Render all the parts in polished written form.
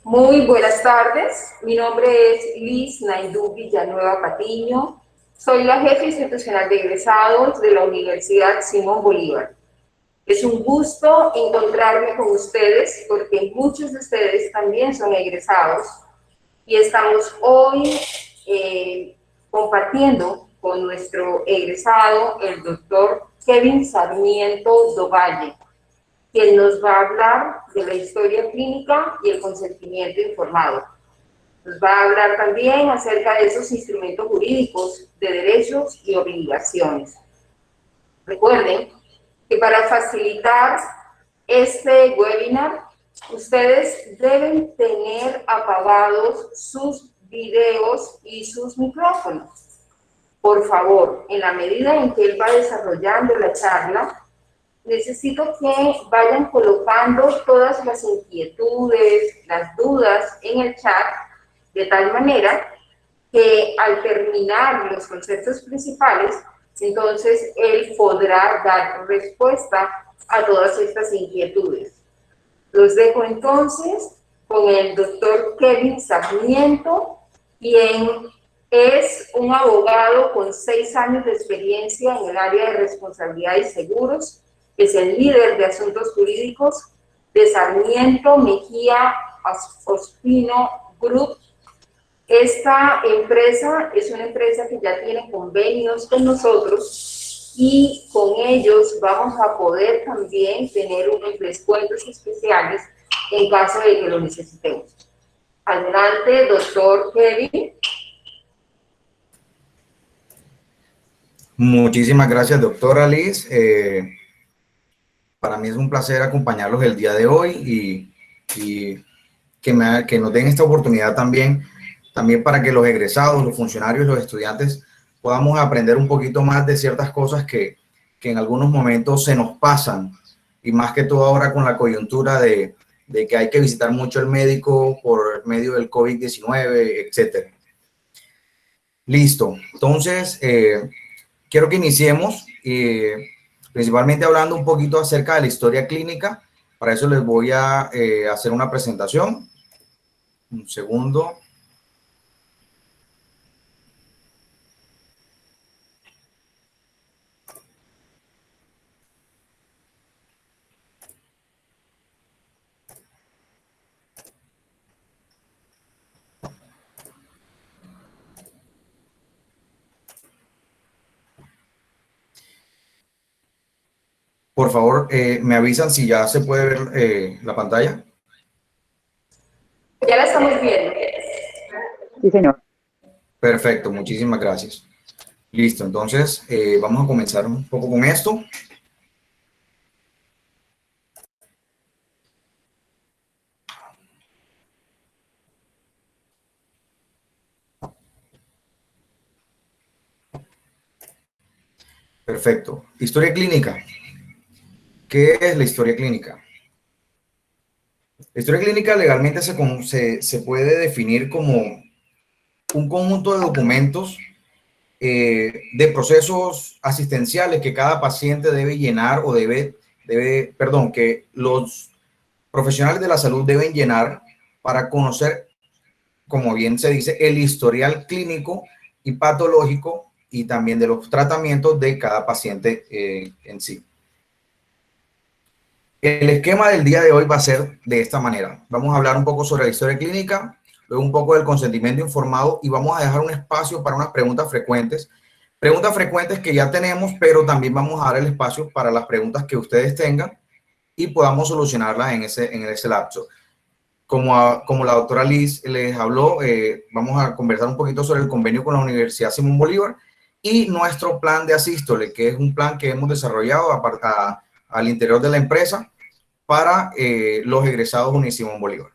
Muy buenas tardes, mi nombre es Liz Naidú Villanueva Patiño, soy la jefe institucional de egresados de la Universidad Simón Bolívar. Es un gusto encontrarme con ustedes porque muchos de ustedes también son egresados y estamos hoy compartiendo con nuestro egresado, el doctor Kevin Sarmiento Dovalle, quien nos va a hablar de la historia clínica y el consentimiento informado. Nos va a hablar también acerca de esos instrumentos jurídicos de derechos y obligaciones. Recuerden que para facilitar este webinar, ustedes deben tener apagados sus videos y sus micrófonos. Por favor, en la medida en que él va desarrollando la charla, necesito que vayan colocando todas las inquietudes, las dudas en el chat, de tal manera que al terminar los conceptos principales, entonces él podrá dar respuesta a todas estas inquietudes. Los dejo entonces con el doctor Kevin Sarmiento, quien es un abogado con 6 años de experiencia en el área de responsabilidad y seguros. Es el líder de asuntos jurídicos de Sarmiento Mejía Ospino Group. Esta empresa es una empresa que ya tiene convenios con nosotros y con ellos vamos a poder también tener unos descuentos especiales en caso de que lo necesitemos. Adelante, doctor Kevin. Muchísimas gracias, doctora Liz. Para mí es un placer acompañarlos el día de hoy y que nos den esta oportunidad también para que los egresados, los funcionarios, los estudiantes podamos aprender un poquito más de ciertas cosas que en algunos momentos se nos pasan, y más que todo ahora con la coyuntura de que hay que visitar mucho el médico por medio del COVID-19, etcétera. Listo. Entonces, quiero que iniciemos, principalmente hablando un poquito acerca de la historia clínica. Para eso les voy a hacer una presentación. Un segundo. Por favor, me avisan si ya se puede ver la pantalla. Ya la estamos viendo. Sí, señor. Perfecto, muchísimas gracias. Listo, entonces vamos a comenzar un poco con esto. Perfecto. Historia clínica. ¿Qué es la historia clínica? La historia clínica legalmente se puede definir como un conjunto de documentos de procesos asistenciales que cada paciente debe llenar o que los profesionales de la salud deben llenar para conocer, como bien se dice, el historial clínico y patológico y también de los tratamientos de cada paciente en sí. El esquema del día de hoy va a ser de esta manera. Vamos a hablar un poco sobre la historia clínica, luego un poco del consentimiento informado y vamos a dejar un espacio para unas preguntas frecuentes que ya tenemos, pero también vamos a dar el espacio para las preguntas que ustedes tengan y podamos solucionarlas en ese lapso. Como la doctora Liz les habló, vamos a conversar un poquito sobre el convenio con la Universidad Simón Bolívar y nuestro plan de asístole, que es un plan que hemos desarrollado al interior de la empresa para los egresados Uni Simón Bolívar.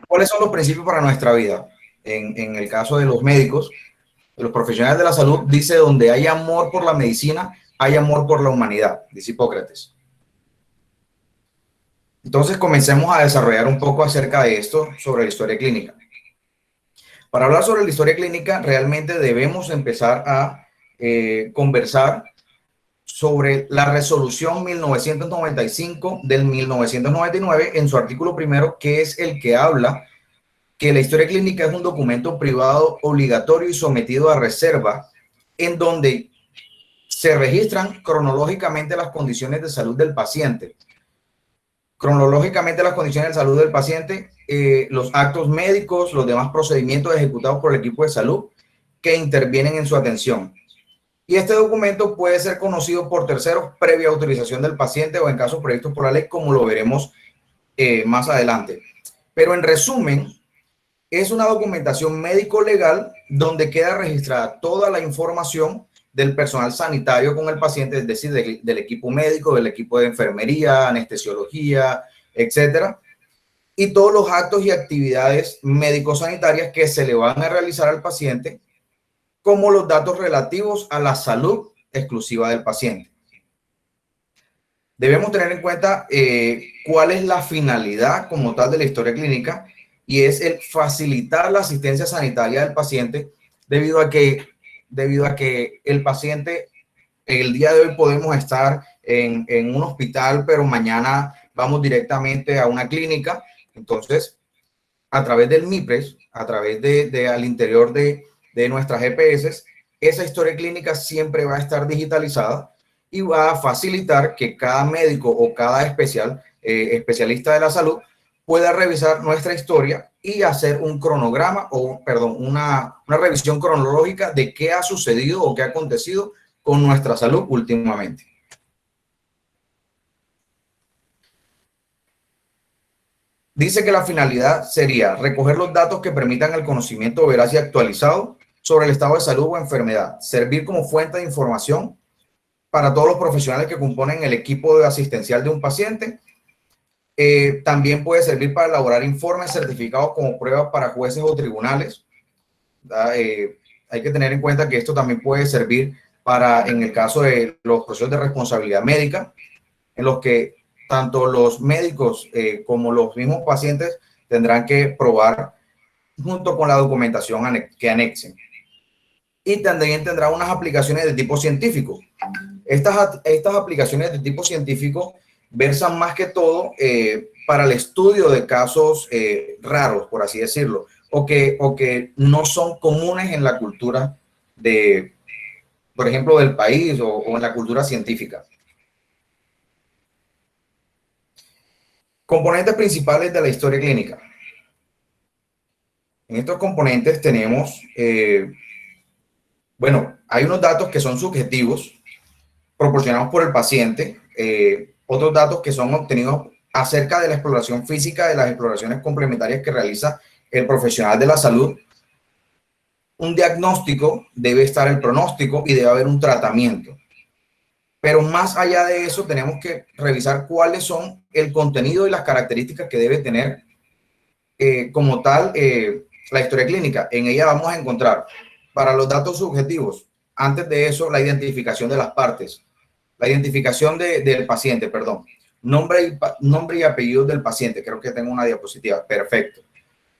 ¿Cuáles son los principios para nuestra vida? En el caso de los médicos, de los profesionales de la salud, dice: donde hay amor por la medicina, hay amor por la humanidad, dice Hipócrates. Entonces, comencemos a desarrollar un poco acerca de esto sobre la historia clínica. Para hablar sobre la historia clínica, realmente debemos empezar a conversar sobre la resolución 1995 del 1999 en su artículo primero, que es el que habla que la historia clínica es un documento privado obligatorio y sometido a reserva, en donde se registran cronológicamente las condiciones de salud del paciente. Cronológicamente las condiciones de salud del paciente, los actos médicos, los demás procedimientos ejecutados por el equipo de salud que intervienen en su atención. Y este documento puede ser conocido por terceros previa autorización del paciente o en casos previstos por la ley, como lo veremos más adelante. Pero en resumen, es una documentación médico-legal donde queda registrada toda la información del personal sanitario con el paciente, es decir, del equipo médico, del equipo de enfermería, anestesiología, etcétera, y todos los actos y actividades médico-sanitarias que se le van a realizar al paciente, como los datos relativos a la salud exclusiva del paciente. Debemos tener en cuenta cuál es la finalidad como tal de la historia clínica, y es el facilitar la asistencia sanitaria del paciente debido a que el paciente, el día de hoy podemos estar en un hospital, pero mañana vamos directamente a una clínica. Entonces, a través del MIPRES, a través al interior de nuestras EPS, esa historia clínica siempre va a estar digitalizada y va a facilitar que cada médico o cada especialista de la salud pueda revisar nuestra historia y hacer un cronograma una revisión cronológica de qué ha sucedido o qué ha acontecido con nuestra salud últimamente. Dice que la finalidad sería recoger los datos que permitan el conocimiento veraz y actualizado sobre el estado de salud o enfermedad, servir como fuente de información para todos los profesionales que componen el equipo asistencial de un paciente. También puede servir para elaborar informes certificados como pruebas para jueces o tribunales. Hay que tener en cuenta que esto también puede servir para, en el caso de los procesos de responsabilidad médica, en los que tanto los médicos como los mismos pacientes tendrán que probar junto con la documentación que anexen. Y también tendrá unas aplicaciones de tipo científico. Estas aplicaciones de tipo científico versan más que todo para el estudio de casos raros, por así decirlo, o que no son comunes en la cultura por ejemplo, del país o en la cultura científica. Componentes principales de la historia clínica. En estos componentes tenemos, hay unos datos que son subjetivos, proporcionados por el paciente, otros datos que son obtenidos acerca de la exploración física, de las exploraciones complementarias que realiza el profesional de la salud. Un diagnóstico, debe estar el pronóstico y debe haber un tratamiento. Pero más allá de eso, tenemos que revisar cuáles son el contenido y las características que debe tener como tal la historia clínica. En ella vamos a encontrar, para los datos subjetivos, antes de eso, la identificación de las partes, la identificación del paciente, perdón, nombre y apellido del paciente. Creo que tengo una diapositiva, perfecto.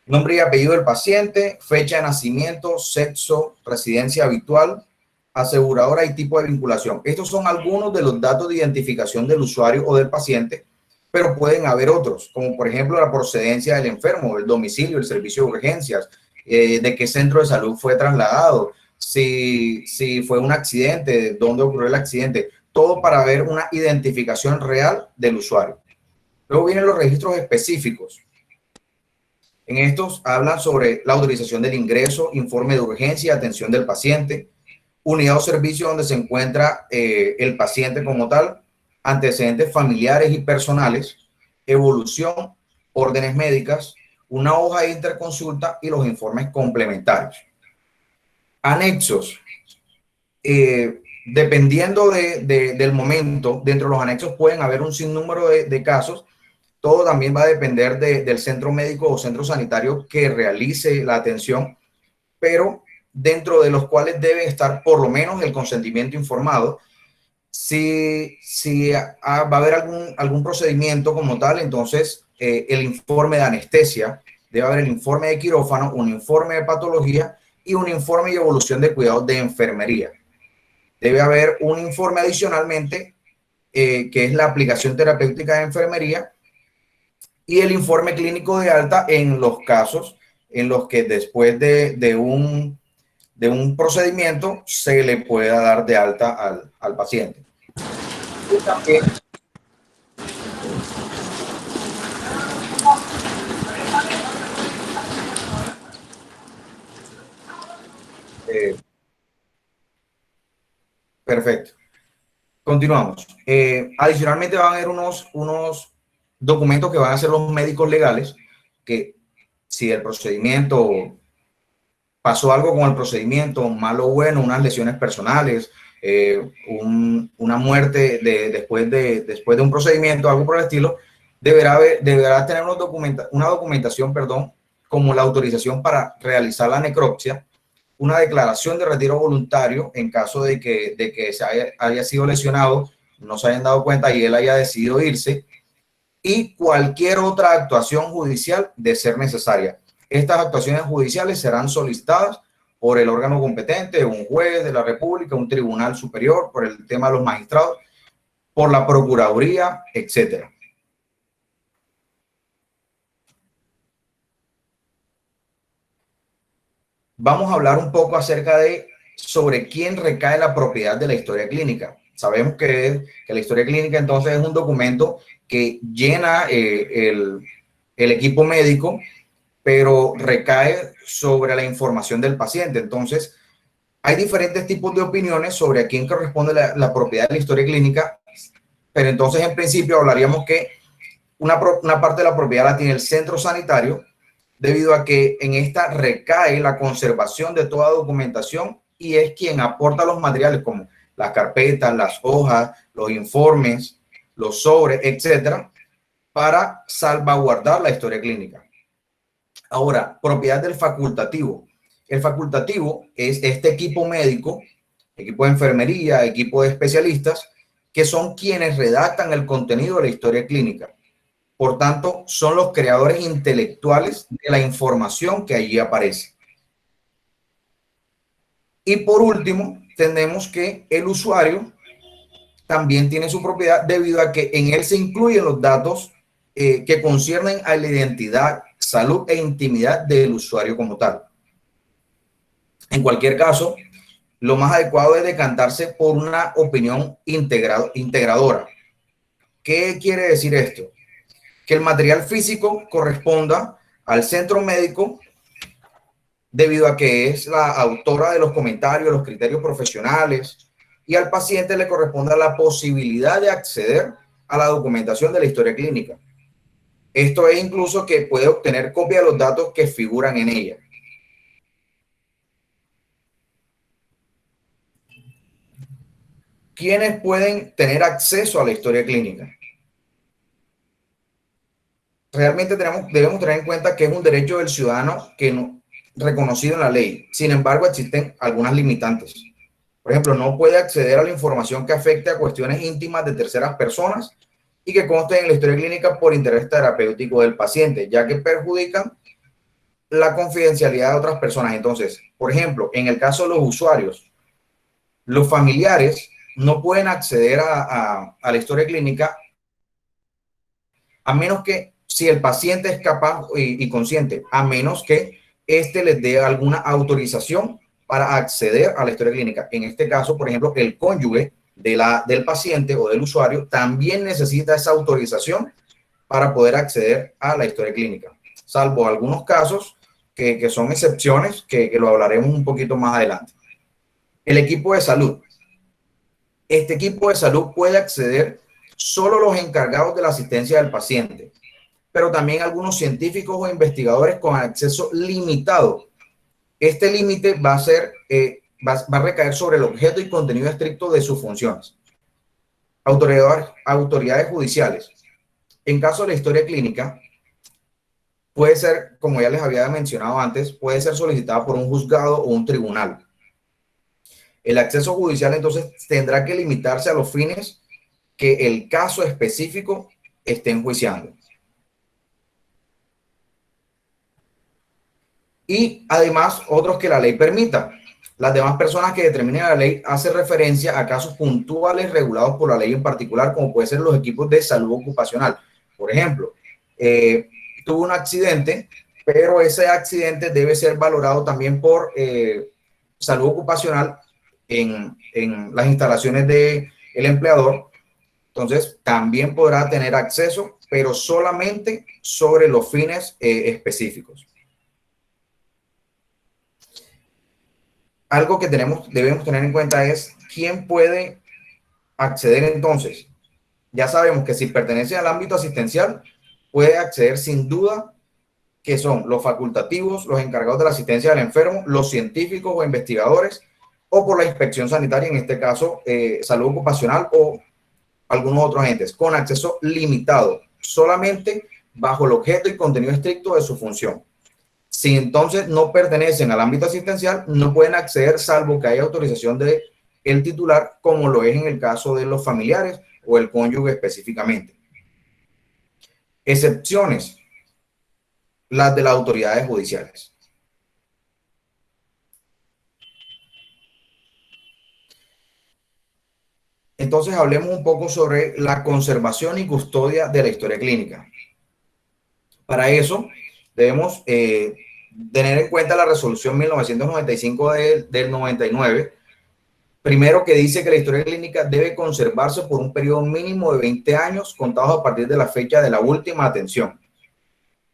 Nombre y apellido del paciente, fecha de nacimiento, sexo, residencia habitual, aseguradora y tipo de vinculación. Estos son algunos de los datos de identificación del usuario o del paciente, pero pueden haber otros, como por ejemplo la procedencia del enfermo, el domicilio, el servicio de urgencias, de qué centro de salud fue trasladado, si fue un accidente, dónde ocurrió el accidente, todo para ver una identificación real del usuario. Luego vienen los registros específicos. En estos hablan sobre la autorización del ingreso, informe de urgencia, atención del paciente, unidad o servicio donde se encuentra el paciente como tal, antecedentes familiares y personales, evolución, órdenes médicas, una hoja de interconsulta y los informes complementarios. Anexos. Dependiendo del momento, dentro de los anexos pueden haber un sinnúmero de casos. Todo también va a depender del centro médico o centro sanitario que realice la atención, pero dentro de los cuales debe estar por lo menos el consentimiento informado. Si va a haber algún procedimiento como tal, entonces el informe de anestesia, debe haber el informe de quirófano, un informe de patología y un informe y evolución de cuidados de enfermería. debe haber un informe adicionalmente, que es la aplicación terapéutica de enfermería, y el informe clínico de alta en los casos en los que después de un procedimiento se le pueda dar de alta al paciente. Y también, perfecto. Continuamos. Adicionalmente van a haber unos documentos que van a ser los médicos legales, que si el procedimiento pasó algo con el procedimiento, malo o bueno, unas lesiones personales, una muerte después de un procedimiento, algo por el estilo, deberá tener una documentación, perdón, como la autorización para realizar la necropsia, una declaración de retiro voluntario en caso de que haya sido lesionado, no se hayan dado cuenta y él haya decidido irse, y cualquier otra actuación judicial de ser necesaria. Estas actuaciones judiciales serán solicitadas por el órgano competente, un juez de la República, un tribunal superior, por el tema de los magistrados, por la Procuraduría, etcétera. Vamos a hablar un poco acerca de sobre quién recae la propiedad de la historia clínica. Sabemos que la historia clínica entonces es un documento que llena el equipo médico, pero recae sobre la información del paciente. Entonces, hay diferentes tipos de opiniones sobre a quién corresponde la propiedad de la historia clínica, pero entonces en principio hablaríamos que una parte de la propiedad la tiene el centro sanitario, debido a que en esta recae la conservación de toda documentación y es quien aporta los materiales como las carpetas, las hojas, los informes, los sobres, etcétera, para salvaguardar la historia clínica. Ahora, propiedad del facultativo. El facultativo es este equipo médico, equipo de enfermería, equipo de especialistas, que son quienes redactan el contenido de la historia clínica. Por tanto, son los creadores intelectuales de la información que allí aparece. Y por último, tenemos que el usuario también tiene su propiedad debido a que en él se incluyen los datos que conciernen a la identidad, salud e intimidad del usuario como tal. En cualquier caso, lo más adecuado es decantarse por una opinión integradora. ¿Qué quiere decir esto? Que el material físico corresponda al centro médico debido a que es la autora de los comentarios, los criterios profesionales, y al paciente le corresponde la posibilidad de acceder a la documentación de la historia clínica. Esto es incluso que puede obtener copia de los datos que figuran en ella. ¿Quiénes pueden tener acceso a la historia clínica? Realmente debemos tener en cuenta que es un derecho del ciudadano reconocido en la ley. Sin embargo, existen algunas limitantes. Por ejemplo, no puede acceder a la información que afecte a cuestiones íntimas de terceras personas y que consten en la historia clínica por interés terapéutico del paciente, ya que perjudican la confidencialidad de otras personas. Entonces, por ejemplo, en el caso de los usuarios, los familiares no pueden acceder a la historia clínica a menos que, si el paciente es capaz y consciente, a menos que éste les dé alguna autorización para acceder a la historia clínica. En este caso, por ejemplo, el cónyuge del paciente o del usuario también necesita esa autorización para poder acceder a la historia clínica, salvo algunos casos que son excepciones, que lo hablaremos un poquito más adelante. El equipo de salud. Este equipo de salud puede acceder solo los encargados de la asistencia del paciente, pero también algunos científicos o investigadores con acceso limitado. Este límite va a recaer sobre el objeto y contenido estricto de sus funciones. Autoridades judiciales. En caso de la historia clínica, puede ser, como ya les había mencionado antes, puede ser solicitada por un juzgado o un tribunal. El acceso judicial entonces tendrá que limitarse a los fines que el caso específico esté enjuiciando. Y además otros que la ley permita. Las demás personas que determinen la ley hace referencia a casos puntuales regulados por la ley en particular, como puede ser los equipos de salud ocupacional. Por ejemplo, tuvo un accidente, pero ese accidente debe ser valorado también por salud ocupacional en las instalaciones del empleador. Entonces, también podrá tener acceso, pero solamente sobre los fines específicos. Algo que debemos tener en cuenta es quién puede acceder entonces. Ya sabemos que si pertenece al ámbito asistencial, puede acceder sin duda, que son los facultativos, los encargados de la asistencia del enfermo, los científicos o investigadores, o por la inspección sanitaria, en este caso, salud ocupacional o algunos otros entes, con acceso limitado, solamente bajo el objeto y contenido estricto de su función. Si entonces no pertenecen al ámbito asistencial, no pueden acceder salvo que haya autorización del titular, como lo es en el caso de los familiares o el cónyuge específicamente. Excepciones, las de las autoridades judiciales. Entonces hablemos un poco sobre la conservación y custodia de la historia clínica. Para eso debemos tener en cuenta la resolución 1995 del 99, primero, que dice que la historia clínica debe conservarse por un periodo mínimo de 20 años contados a partir de la fecha de la última atención.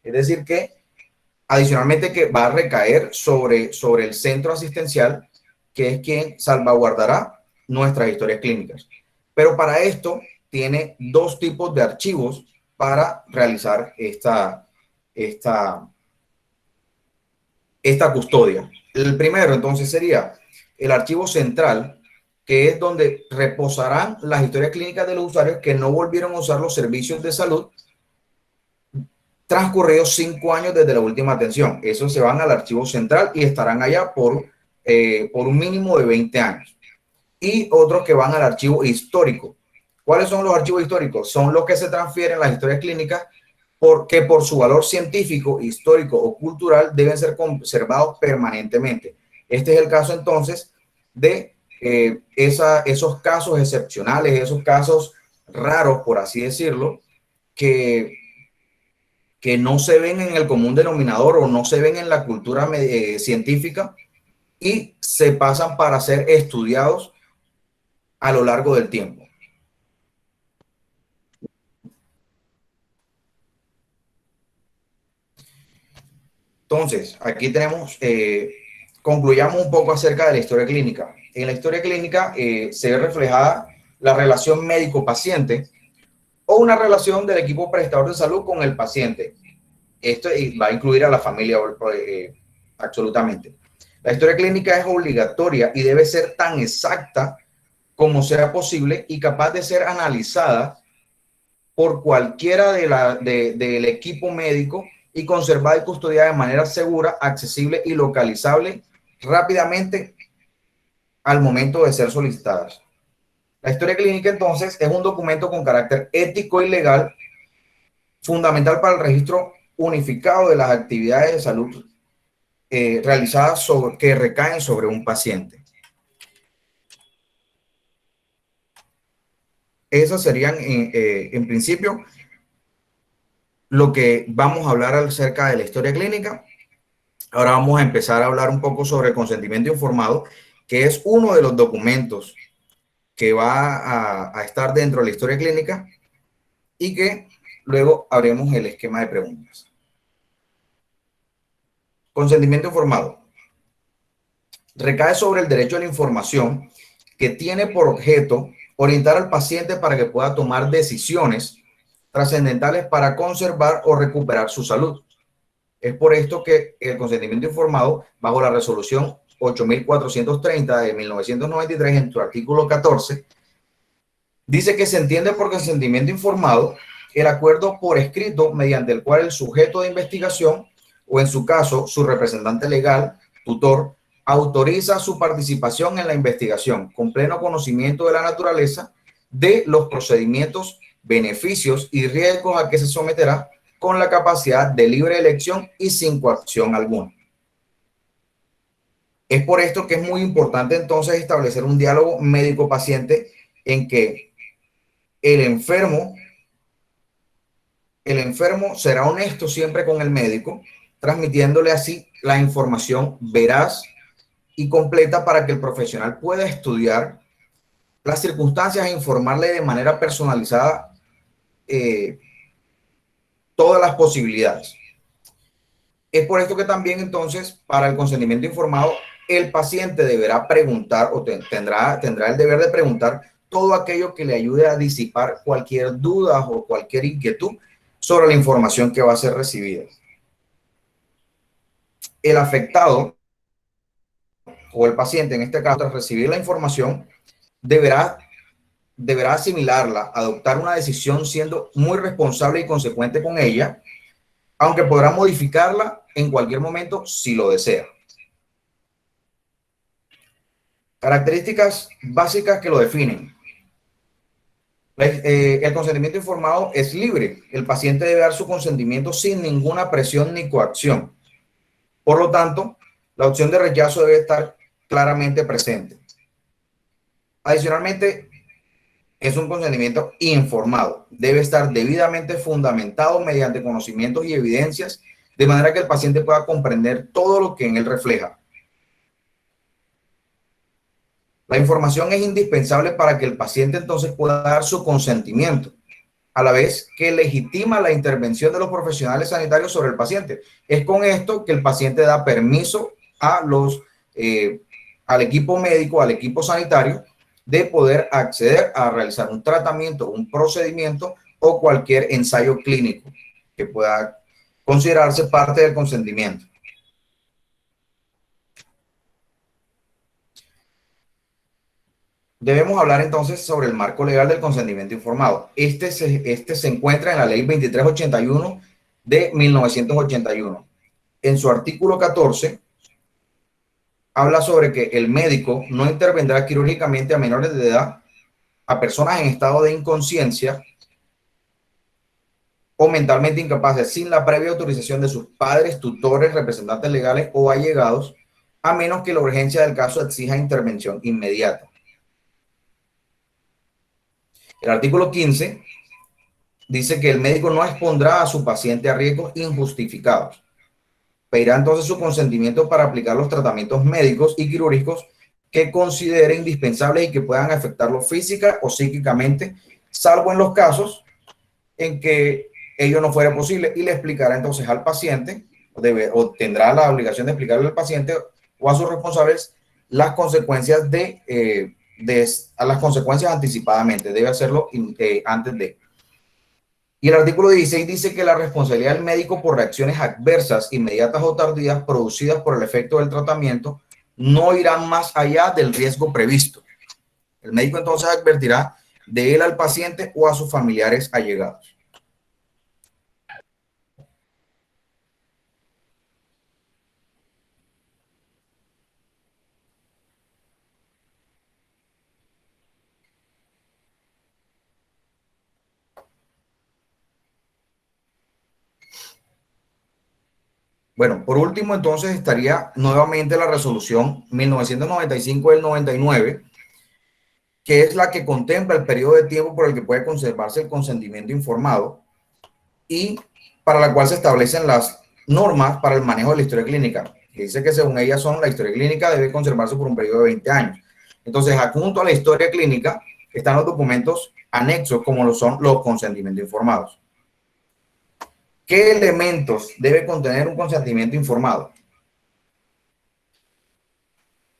Es decir que adicionalmente que va a recaer sobre el centro asistencial, que es quien salvaguardará nuestras historias clínicas. Pero para esto tiene dos tipos de archivos para realizar esta custodia. El primero entonces sería el archivo central, que es donde reposarán las historias clínicas de los usuarios que no volvieron a usar los servicios de salud transcurridos 5 años desde la última atención. Esos se van al archivo central y estarán allá por un mínimo de 20 años. Y otros que van al archivo histórico. ¿Cuáles son los archivos históricos? Son los que se transfieren las historias clínicas porque por su valor científico, histórico o cultural deben ser conservados permanentemente. Este es el caso entonces de esos casos excepcionales, esos casos raros, por así decirlo, que no se ven en el común denominador o no se ven en la cultura científica y se pasan para ser estudiados a lo largo del tiempo. Entonces, aquí tenemos, concluyamos un poco acerca de la historia clínica. En la historia clínica se ve reflejada la relación médico-paciente o una relación del equipo prestador de salud con el paciente. Esto va a incluir a la familia absolutamente. La historia clínica es obligatoria y debe ser tan exacta como sea posible y capaz de ser analizada por cualquiera del equipo médico y conservada y custodiada de manera segura, accesible y localizable rápidamente al momento de ser solicitadas. La historia clínica, entonces, es un documento con carácter ético y legal fundamental para el registro unificado de las actividades de salud realizadas que recaen sobre un paciente. Esas serían, en principio, lo que vamos a hablar acerca de la historia clínica. Ahora vamos a empezar a hablar un poco sobre el consentimiento informado, que es uno de los documentos que va a estar dentro de la historia clínica y que luego haremos el esquema de preguntas. Consentimiento informado. Recae sobre el derecho a la información que tiene por objeto orientar al paciente para que pueda tomar decisiones trascendentales para conservar o recuperar su salud. Es por esto que el consentimiento informado, bajo la resolución 8430 de 1993, en su artículo 14, dice que se entiende por consentimiento informado el acuerdo por escrito mediante el cual el sujeto de investigación, o en su caso, su representante legal, tutor, autoriza su participación en la investigación con pleno conocimiento de la naturaleza de los procedimientos, beneficios y riesgos a que se someterá, con la capacidad de libre elección y sin coacción alguna. Es por esto que es muy importante entonces establecer un diálogo médico-paciente en que el enfermo será honesto siempre con el médico, transmitiéndole así la información veraz y completa para que el profesional pueda estudiar las circunstancias e informarle de manera personalizada todas las posibilidades. Es por esto que también entonces para el consentimiento informado el paciente deberá preguntar o tendrá el deber de preguntar todo aquello que le ayude a disipar cualquier duda o cualquier inquietud sobre la información que va a ser recibida. El afectado o el paciente, en este caso, tras recibir la información, deberá asimilarla, adoptar una decisión siendo muy responsable y consecuente con ella, aunque podrá modificarla en cualquier momento si lo desea. Características básicas que lo definen. El consentimiento informado es libre. El paciente debe dar su consentimiento sin ninguna presión ni coacción. Por lo tanto, la opción de rechazo debe estar claramente presente. Adicionalmente, es un consentimiento informado. Debe estar debidamente fundamentado mediante conocimientos y evidencias, de manera que el paciente pueda comprender todo lo que en él refleja. La información es indispensable para que el paciente entonces pueda dar su consentimiento, a la vez que legitima la intervención de los profesionales sanitarios sobre el paciente. Es con esto que el paciente da permiso a al equipo médico, al equipo sanitario, de poder acceder a realizar un tratamiento, un procedimiento o cualquier ensayo clínico que pueda considerarse parte del consentimiento. Debemos hablar entonces sobre el marco legal del consentimiento informado. Este se encuentra en la Ley 2381 de 1981. En su artículo 14, habla sobre que el médico no intervendrá quirúrgicamente a menores de edad, a personas en estado de inconsciencia o mentalmente incapaces sin la previa autorización de sus padres, tutores, representantes legales o allegados, a menos que la urgencia del caso exija intervención inmediata. El artículo 15 dice que el médico no expondrá a su paciente a riesgos injustificados. Pedirá entonces su consentimiento para aplicar los tratamientos médicos y quirúrgicos que considere indispensables y que puedan afectarlo física o psíquicamente, salvo en los casos en que ello no fuera posible, y le explicará entonces al paciente, o tendrá la obligación de explicarle al paciente o a sus responsables las consecuencias a las consecuencias anticipadamente. Debe hacerlo antes de. Y el artículo 16 dice que la responsabilidad del médico por reacciones adversas, inmediatas o tardías producidas por el efecto del tratamiento no irá más allá del riesgo previsto. El médico entonces advertirá de él al paciente o a sus familiares allegados. Bueno, por último, entonces estaría nuevamente la resolución 1995 del 99, que es la que contempla el periodo de tiempo por el que puede conservarse el consentimiento informado y para la cual se establecen las normas para el manejo de la historia clínica, que dice que según ellas la historia clínica debe conservarse por un periodo de 20 años. Entonces, adjunto a la historia clínica están los documentos anexos, como lo son los consentimientos informados. ¿Qué elementos debe contener un consentimiento informado?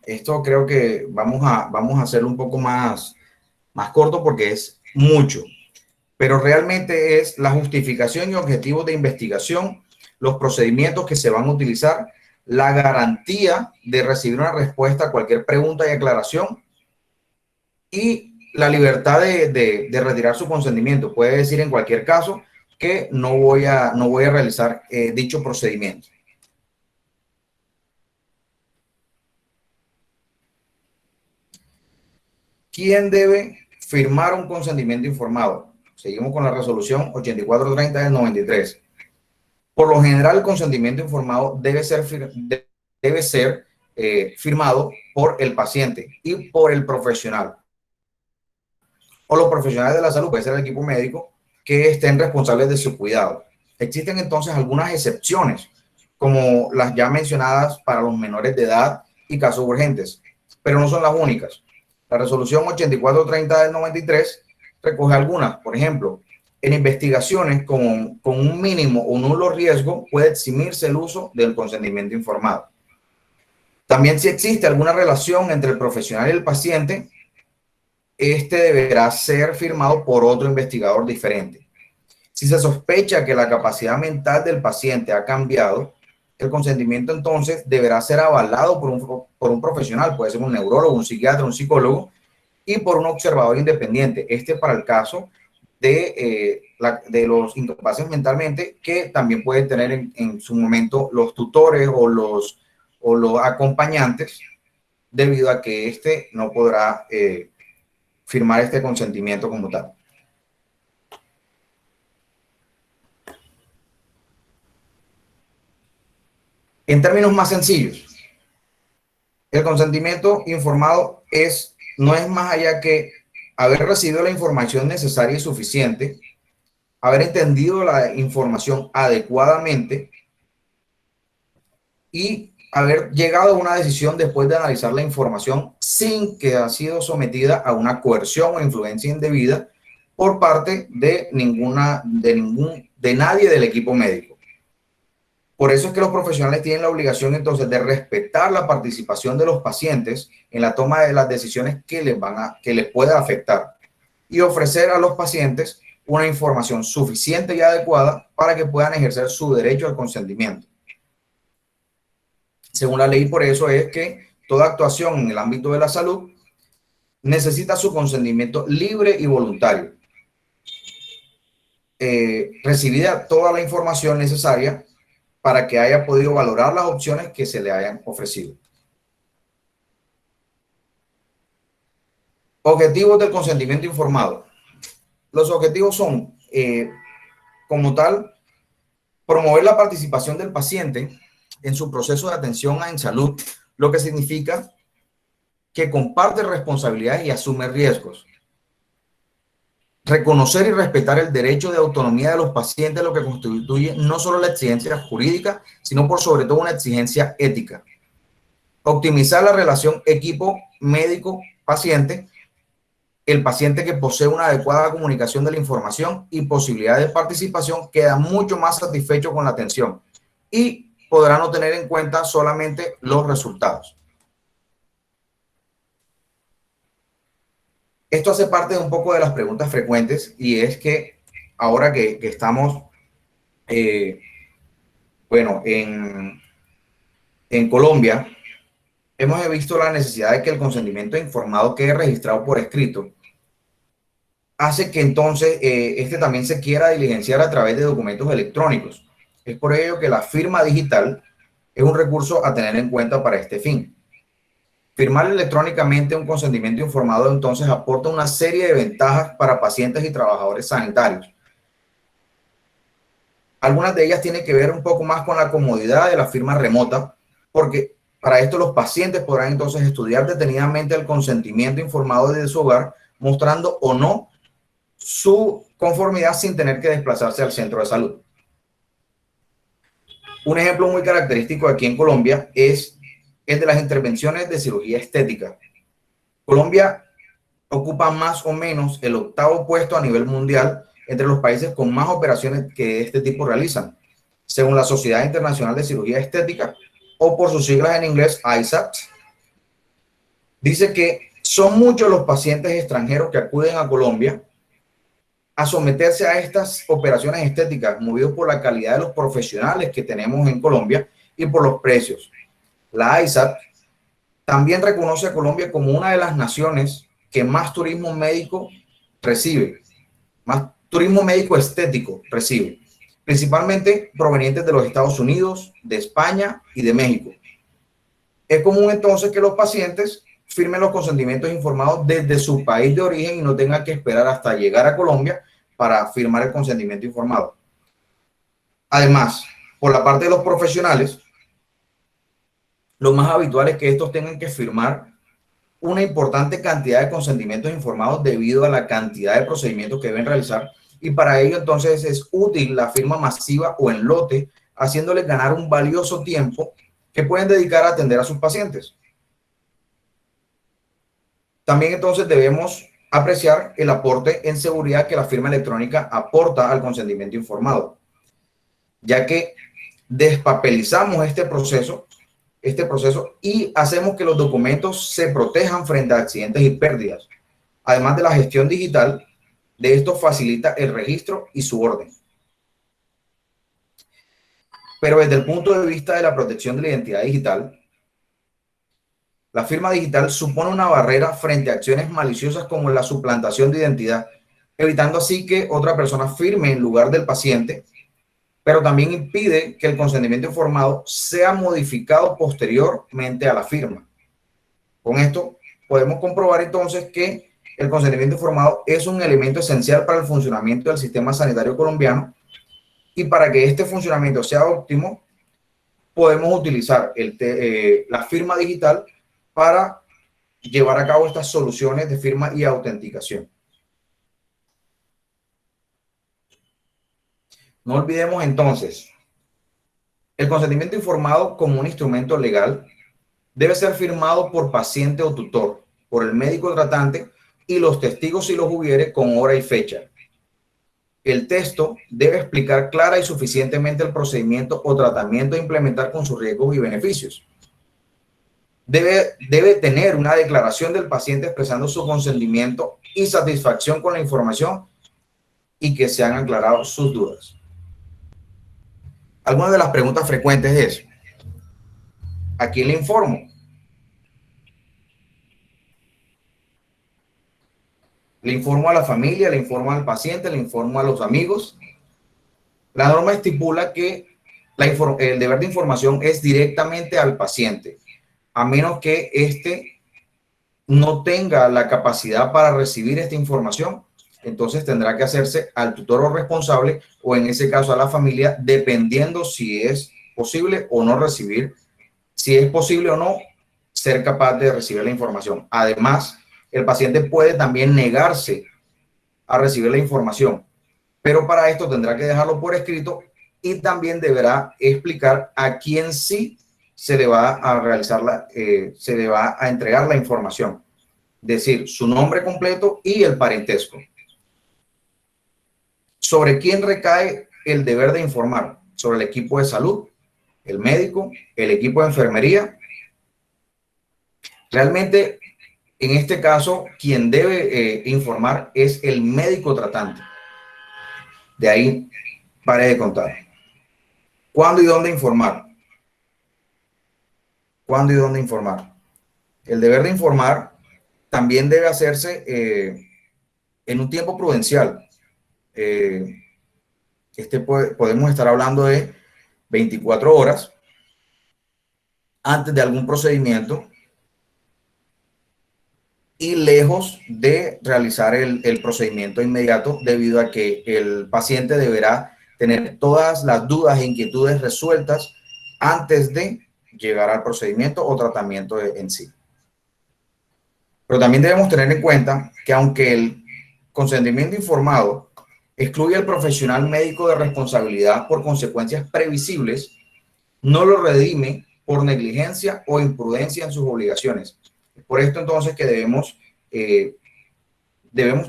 Esto creo que vamos a hacerlo un poco más corto porque es mucho, pero realmente es la justificación y objetivos de investigación, los procedimientos que se van a utilizar, la garantía de recibir una respuesta a cualquier pregunta y aclaración y la libertad de retirar su consentimiento. Puede decir en cualquier caso que no voy a realizar dicho procedimiento. ¿Quién debe firmar un consentimiento informado? Seguimos con la resolución 8430 del 93. Por lo general, el consentimiento informado debe ser firmado por el paciente y por el profesional. O los profesionales de la salud, puede ser el equipo médico, que estén responsables de su cuidado. Existen entonces algunas excepciones, como las ya mencionadas para los menores de edad y casos urgentes, pero no son las únicas. La resolución 8430 del 93 recoge algunas. Por ejemplo, en investigaciones con un mínimo o nulo riesgo puede eximirse el uso del consentimiento informado. También, si existe alguna relación entre el profesional y el paciente, este deberá ser firmado por otro investigador diferente. Si se sospecha que la capacidad mental del paciente ha cambiado, el consentimiento entonces deberá ser avalado por un profesional, puede ser un neurólogo, un psiquiatra, un psicólogo, y por un observador independiente. Este para el caso de los incapaces mentalmente, que también pueden tener en su momento los tutores o los acompañantes, debido a que este no podrá firmar este consentimiento como tal. En términos más sencillos, el consentimiento informado no es más allá que haber recibido la información necesaria y suficiente, haber entendido la información adecuadamente y haber llegado a una decisión después de analizar la información sin que haya sido sometida a una coerción o influencia indebida por parte de nadie del equipo médico. Por eso es que los profesionales tienen la obligación entonces de respetar la participación de los pacientes en la toma de las decisiones que les pueda afectar y ofrecer a los pacientes una información suficiente y adecuada para que puedan ejercer su derecho al consentimiento. Según la ley, por eso es que toda actuación en el ámbito de la salud necesita su consentimiento libre y voluntario. Recibida toda la información necesaria para que haya podido valorar las opciones que se le hayan ofrecido. Objetivos del consentimiento informado. Los objetivos son, como tal, promover la participación del paciente en su proceso de atención en salud, lo que significa que comparte responsabilidades y asume riesgos. Reconocer y respetar el derecho de autonomía de los pacientes, lo que constituye no solo la exigencia jurídica, sino por sobre todo una exigencia ética. Optimizar la relación equipo médico-paciente. El paciente que posee una adecuada comunicación de la información y posibilidad de participación queda mucho más satisfecho con la atención y podrá no tener en cuenta solamente los resultados. Esto hace parte de un poco de las preguntas frecuentes, y es que ahora que estamos, en Colombia, hemos visto la necesidad de que el consentimiento informado quede registrado por escrito. Hace que entonces este también se quiera diligenciar a través de documentos electrónicos. Es por ello que la firma digital es un recurso a tener en cuenta para este fin. Firmar electrónicamente un consentimiento informado entonces aporta una serie de ventajas para pacientes y trabajadores sanitarios. Algunas de ellas tienen que ver un poco más con la comodidad de la firma remota, porque para esto los pacientes podrán entonces estudiar detenidamente el consentimiento informado desde su hogar, mostrando o no su conformidad sin tener que desplazarse al centro de salud. Un ejemplo muy característico aquí en Colombia es el de las intervenciones de cirugía estética. Colombia ocupa más o menos el 8º puesto a nivel mundial entre los países con más operaciones que de este tipo realizan, según la Sociedad Internacional de Cirugía Estética, o por sus siglas en inglés, ISAT. Dice que son muchos los pacientes extranjeros que acuden a Colombia a someterse a estas operaciones estéticas, movidos por la calidad de los profesionales que tenemos en Colombia y por los precios. La ISAT también reconoce a Colombia como una de las naciones que más turismo médico recibe, más turismo médico estético recibe, principalmente provenientes de los Estados Unidos, de España y de México. Es común entonces que los pacientes firmen los consentimientos informados desde su país de origen y no tengan que esperar hasta llegar a Colombia para firmar el consentimiento informado. Además, por la parte de los profesionales, lo más habitual es que estos tengan que firmar una importante cantidad de consentimientos informados debido a la cantidad de procedimientos que deben realizar, y para ello entonces es útil la firma masiva o en lote, haciéndoles ganar un valioso tiempo que pueden dedicar a atender a sus pacientes. También entonces debemos apreciar el aporte en seguridad que la firma electrónica aporta al consentimiento informado, ya que despapelizamos este proceso y hacemos que los documentos se protejan frente a accidentes y pérdidas. Además de la gestión digital, de esto facilita el registro y su orden. Pero desde el punto de vista de la protección de la identidad digital, la firma digital supone una barrera frente a acciones maliciosas como la suplantación de identidad, evitando así que otra persona firme en lugar del paciente, pero también impide que el consentimiento informado sea modificado posteriormente a la firma. Con esto podemos comprobar entonces que el consentimiento informado es un elemento esencial para el funcionamiento del sistema sanitario colombiano, y para que este funcionamiento sea óptimo, podemos utilizar la firma digital para llevar a cabo estas soluciones de firma y autenticación. No olvidemos entonces, el consentimiento informado como un instrumento legal debe ser firmado por paciente o tutor, por el médico tratante y los testigos si los hubiere con hora y fecha. El texto debe explicar clara y suficientemente el procedimiento o tratamiento a implementar con sus riesgos y beneficios. Debe tener una declaración del paciente expresando su consentimiento y satisfacción con la información y que se han aclarado sus dudas. Algunas de las preguntas frecuentes es: ¿a quién le informo? ¿Le informo a la familia? ¿Le informo al paciente? ¿Le informo a los amigos? La norma estipula que el deber de información es directamente al paciente, a menos que éste no tenga la capacidad para recibir esta información. Entonces tendrá que hacerse al tutor o responsable, o en ese caso a la familia, dependiendo si es posible o no recibir, si es posible o no ser capaz de recibir la información. Además, el paciente puede también negarse a recibir la información, pero para esto tendrá que dejarlo por escrito, y también deberá explicar a quién sí se le va a realizar se le va a entregar la información, decir su nombre completo y el parentesco. ¿Sobre quién recae el deber de informar? Sobre el equipo de salud, el médico, el equipo de enfermería. Realmente, en este caso, quien debe informar es el médico tratante. De ahí pare de contar. ¿Cuándo y dónde informar? ¿Cuándo y dónde informar? El deber de informar también debe hacerse en un tiempo prudencial. Podemos estar hablando de 24 horas antes de algún procedimiento y lejos de realizar el procedimiento inmediato, debido a que el paciente deberá tener todas las dudas e inquietudes resueltas antes de llegar al procedimiento o tratamiento en sí. Pero también debemos tener en cuenta que aunque el consentimiento informado excluye al profesional médico de responsabilidad por consecuencias previsibles, no lo redime por negligencia o imprudencia en sus obligaciones. Por esto entonces que debemos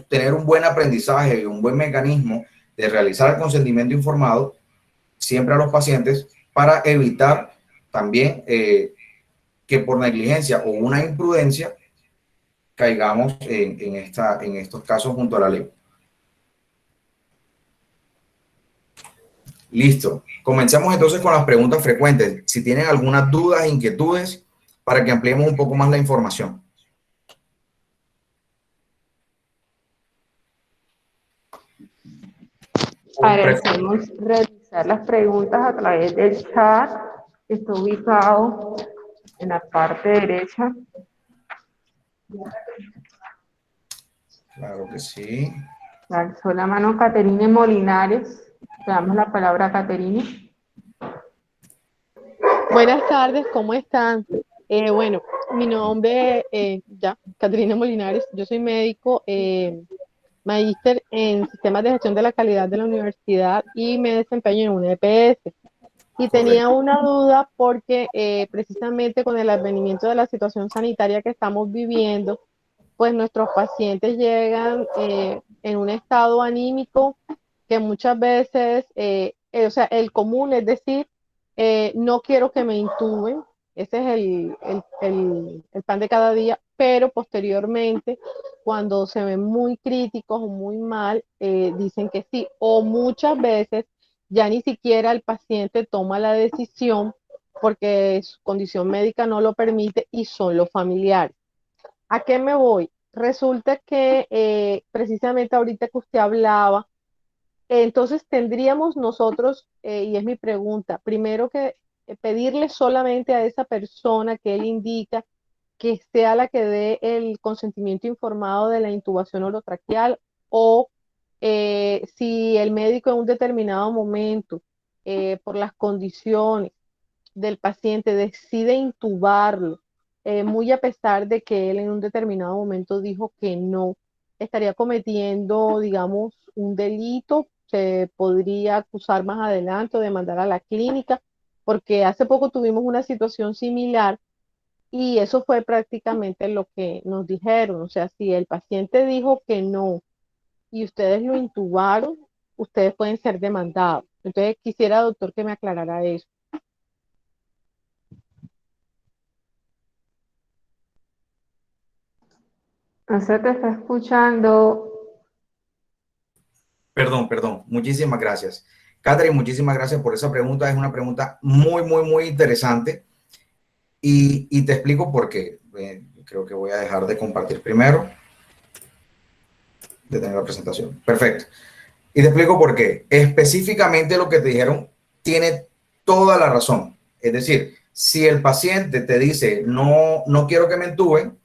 tener un buen aprendizaje y un buen mecanismo de realizar el consentimiento informado siempre a los pacientes, para evitar también que por negligencia o una imprudencia caigamos en estos casos junto a la ley. Listo. Comencemos entonces con las preguntas frecuentes. Si tienen algunas dudas e inquietudes, para que ampliemos un poco más la información. Agradecemos realizar las preguntas a través del chat, que está ubicado en la parte derecha. Claro que sí. Alzó la mano Caterine Molinares. Le damos la palabra a Caterine. Buenas tardes, ¿cómo están? Bueno, mi nombre ya, Caterina Molinares, yo soy médico, magíster en sistemas de gestión de la calidad de la universidad y me desempeño en una EPS. Y tenía Correcto. una duda porque precisamente con el advenimiento de la situación sanitaria que estamos viviendo, pues nuestros pacientes llegan en un estado anímico que muchas veces, o sea, el común es decir, no quiero que me intuben, ese es el pan de cada día, pero posteriormente, cuando se ven muy críticos o muy mal, dicen que sí, o muchas veces ya ni siquiera el paciente toma la decisión porque su condición médica no lo permite y son los familiares. ¿A qué me voy? Resulta que precisamente ahorita que usted hablaba, entonces tendríamos nosotros, y es mi pregunta, primero que pedirle solamente a esa persona que él indica que sea la que dé el consentimiento informado de la intubación orotraqueal o si el médico en un determinado momento, por las condiciones del paciente, decide intubarlo, muy a pesar de que él en un determinado momento dijo que no, estaría cometiendo, digamos, un delito, se podría acusar más adelante o demandar a la clínica, porque hace poco tuvimos una situación similar y eso fue prácticamente lo que nos dijeron. O sea, si el paciente dijo que no y ustedes lo intubaron, ustedes pueden ser demandados. Entonces quisiera, doctor, que me aclarara eso. No se te está escuchando. Perdón. Muchísimas gracias. Catherine, muchísimas gracias por esa pregunta. Es una pregunta muy interesante y te explico por qué. Creo que voy a dejar de compartir primero, de tener la presentación. Perfecto. Y te explico por qué. Específicamente lo que te dijeron tiene toda la razón. Es decir, si el paciente te dice, no quiero que me entuben,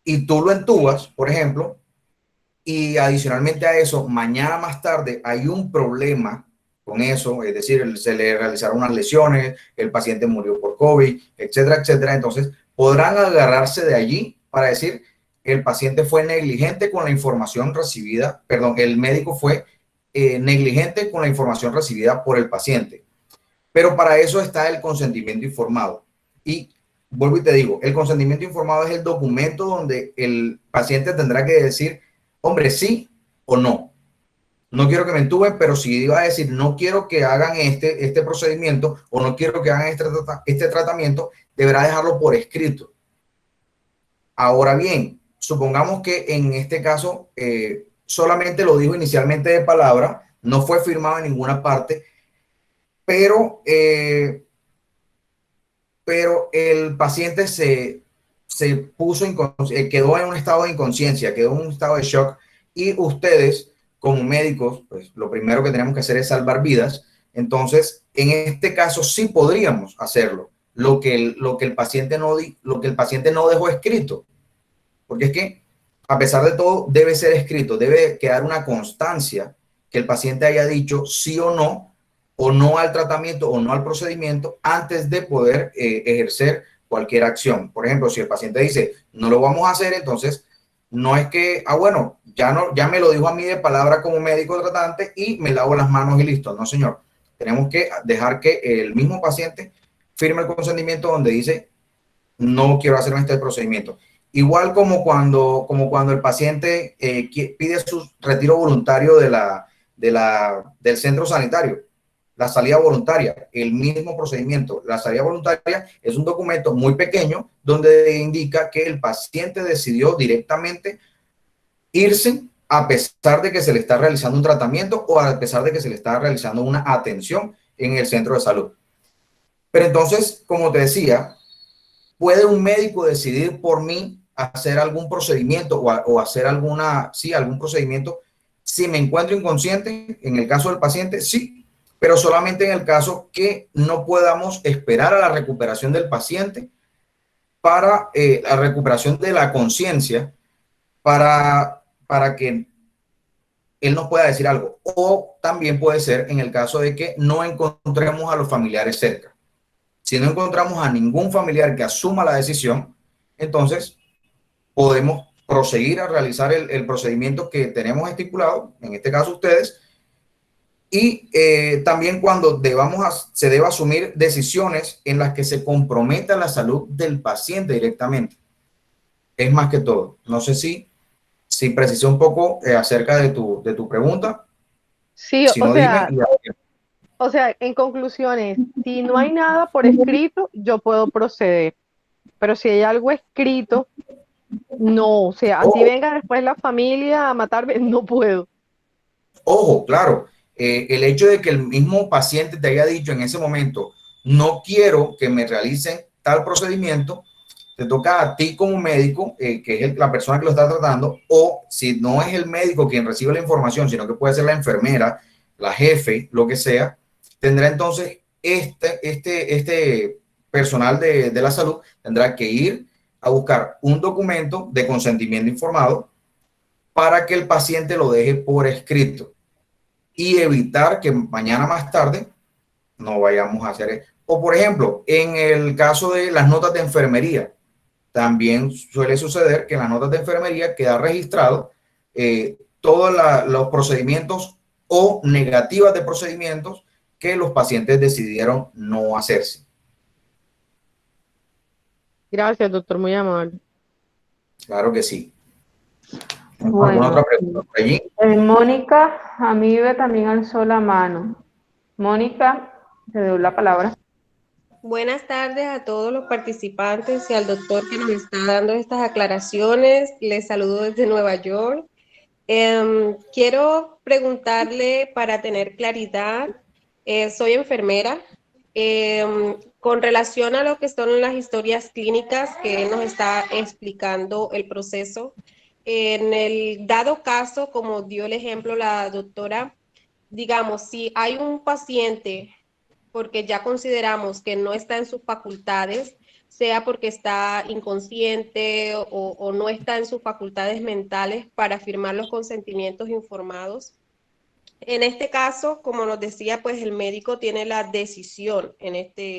y tú lo entubas, por ejemplo, y adicionalmente a eso, mañana más tarde hay un problema con eso, es decir, se le realizaron unas lesiones, el paciente murió por COVID, etcétera, etcétera. Entonces, podrán agarrarse de allí para decir, el paciente fue negligente con la información recibida, perdón, el médico fue negligente con la información recibida por el paciente. Pero para eso está el consentimiento informado. Y vuelvo y te digo, el consentimiento informado es el documento donde el paciente tendrá que decir, hombre, sí o no. No quiero que me entuben, pero si iba a decir, no quiero que hagan este procedimiento o no quiero que hagan este tratamiento, deberá dejarlo por escrito. Ahora bien, supongamos que en este caso solamente lo dijo inicialmente de palabra, no fue firmado en ninguna parte, pero el paciente se puso, quedó en un estado de inconsciencia, quedó en un estado de shock y ustedes como médicos, pues lo primero que tenemos que hacer es salvar vidas. Entonces, en este caso sí podríamos hacerlo, lo que el paciente no dejó escrito, porque es que a pesar de todo debe ser escrito, debe quedar una constancia que el paciente haya dicho sí o no al tratamiento o no al procedimiento antes de poder ejercer cualquier acción. Por ejemplo, si el paciente dice no lo vamos a hacer, entonces no es que, bueno, ya me lo dijo a mí de palabra como médico tratante y me lavo las manos y listo. No, señor. Tenemos que dejar que el mismo paciente firme el consentimiento donde dice no quiero hacer este procedimiento. Igual como cuando el paciente pide su retiro voluntario del centro sanitario, la salida voluntaria, el mismo procedimiento. La salida voluntaria es un documento muy pequeño donde indica que el paciente decidió directamente irse a pesar de que se le está realizando un tratamiento o a pesar de que se le está realizando una atención en el centro de salud. Pero entonces, como te decía, ¿puede un médico decidir por mí hacer algún procedimiento o hacer algún procedimiento si me encuentro inconsciente? En el caso del paciente, sí, pero solamente en el caso que no podamos esperar a la recuperación del paciente para la recuperación de la conciencia para que él nos pueda decir algo. O también puede ser en el caso de que no encontremos a los familiares cerca. Si no encontramos a ningún familiar que asuma la decisión, entonces podemos proseguir a realizar el procedimiento que tenemos estipulado, en este caso ustedes, y también cuando se deba asumir decisiones en las que se comprometa la salud del paciente directamente. Es más que todo. No sé si precisé un poco acerca de tu pregunta. Sí, Si no, dime. o sea, en conclusiones, si no hay nada por escrito, yo puedo proceder. Pero si hay algo escrito, no. O sea, así venga después la familia a matarme, no puedo. Ojo, claro, el hecho de que el mismo paciente te haya dicho en ese momento, no quiero que me realicen tal procedimiento, te toca a ti como médico, que es la persona que lo está tratando, o si no es el médico quien recibe la información, sino que puede ser la enfermera, la jefe, lo que sea, tendrá entonces este personal de la salud, tendrá que ir a buscar un documento de consentimiento informado para que el paciente lo deje por escrito y evitar que mañana más tarde no vayamos a hacer eso. O por ejemplo, en el caso de las notas de enfermería, también suele suceder que en las notas de enfermería queda registrado todos los procedimientos o negativas de procedimientos que los pacientes decidieron no hacerse. Gracias, doctor, muy amable. Claro que sí. Bueno, ¿Alguna otra pregunta por allí? Mónica Amibe también alzó la mano. Mónica, te doy la palabra. Buenas tardes a todos los participantes y al doctor que nos está dando estas aclaraciones. Les saludo desde Nueva York. Quiero preguntarle para tener claridad, soy enfermera, con relación a lo que son las historias clínicas que él nos está explicando el proceso. En el dado caso, como dio el ejemplo la doctora, digamos, si hay un paciente porque ya consideramos que no está en sus facultades, sea porque está inconsciente o no está en sus facultades mentales para firmar los consentimientos informados. En este caso, como nos decía, pues el médico tiene la decisión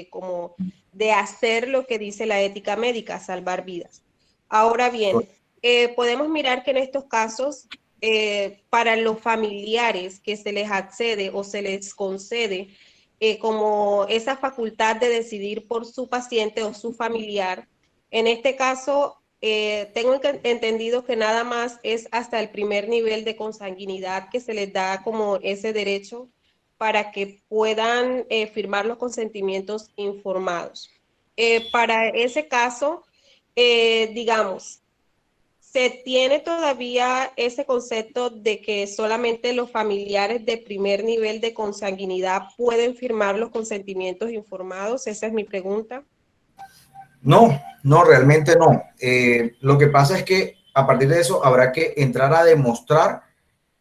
como de hacer lo que dice la ética médica, salvar vidas. Ahora bien, podemos mirar que en estos casos, para los familiares que se les accede o se les concede como esa facultad de decidir por su paciente o su familiar, en este caso, tengo entendido que nada más es hasta el primer nivel de consanguinidad que se les da como ese derecho para que puedan firmar los consentimientos informados. Para ese caso, digamos, ¿se tiene todavía ese concepto de que solamente los familiares de primer nivel de consanguinidad pueden firmar los consentimientos informados? Esa es mi pregunta. No, realmente no. Lo que pasa es que a partir de eso habrá que entrar a demostrar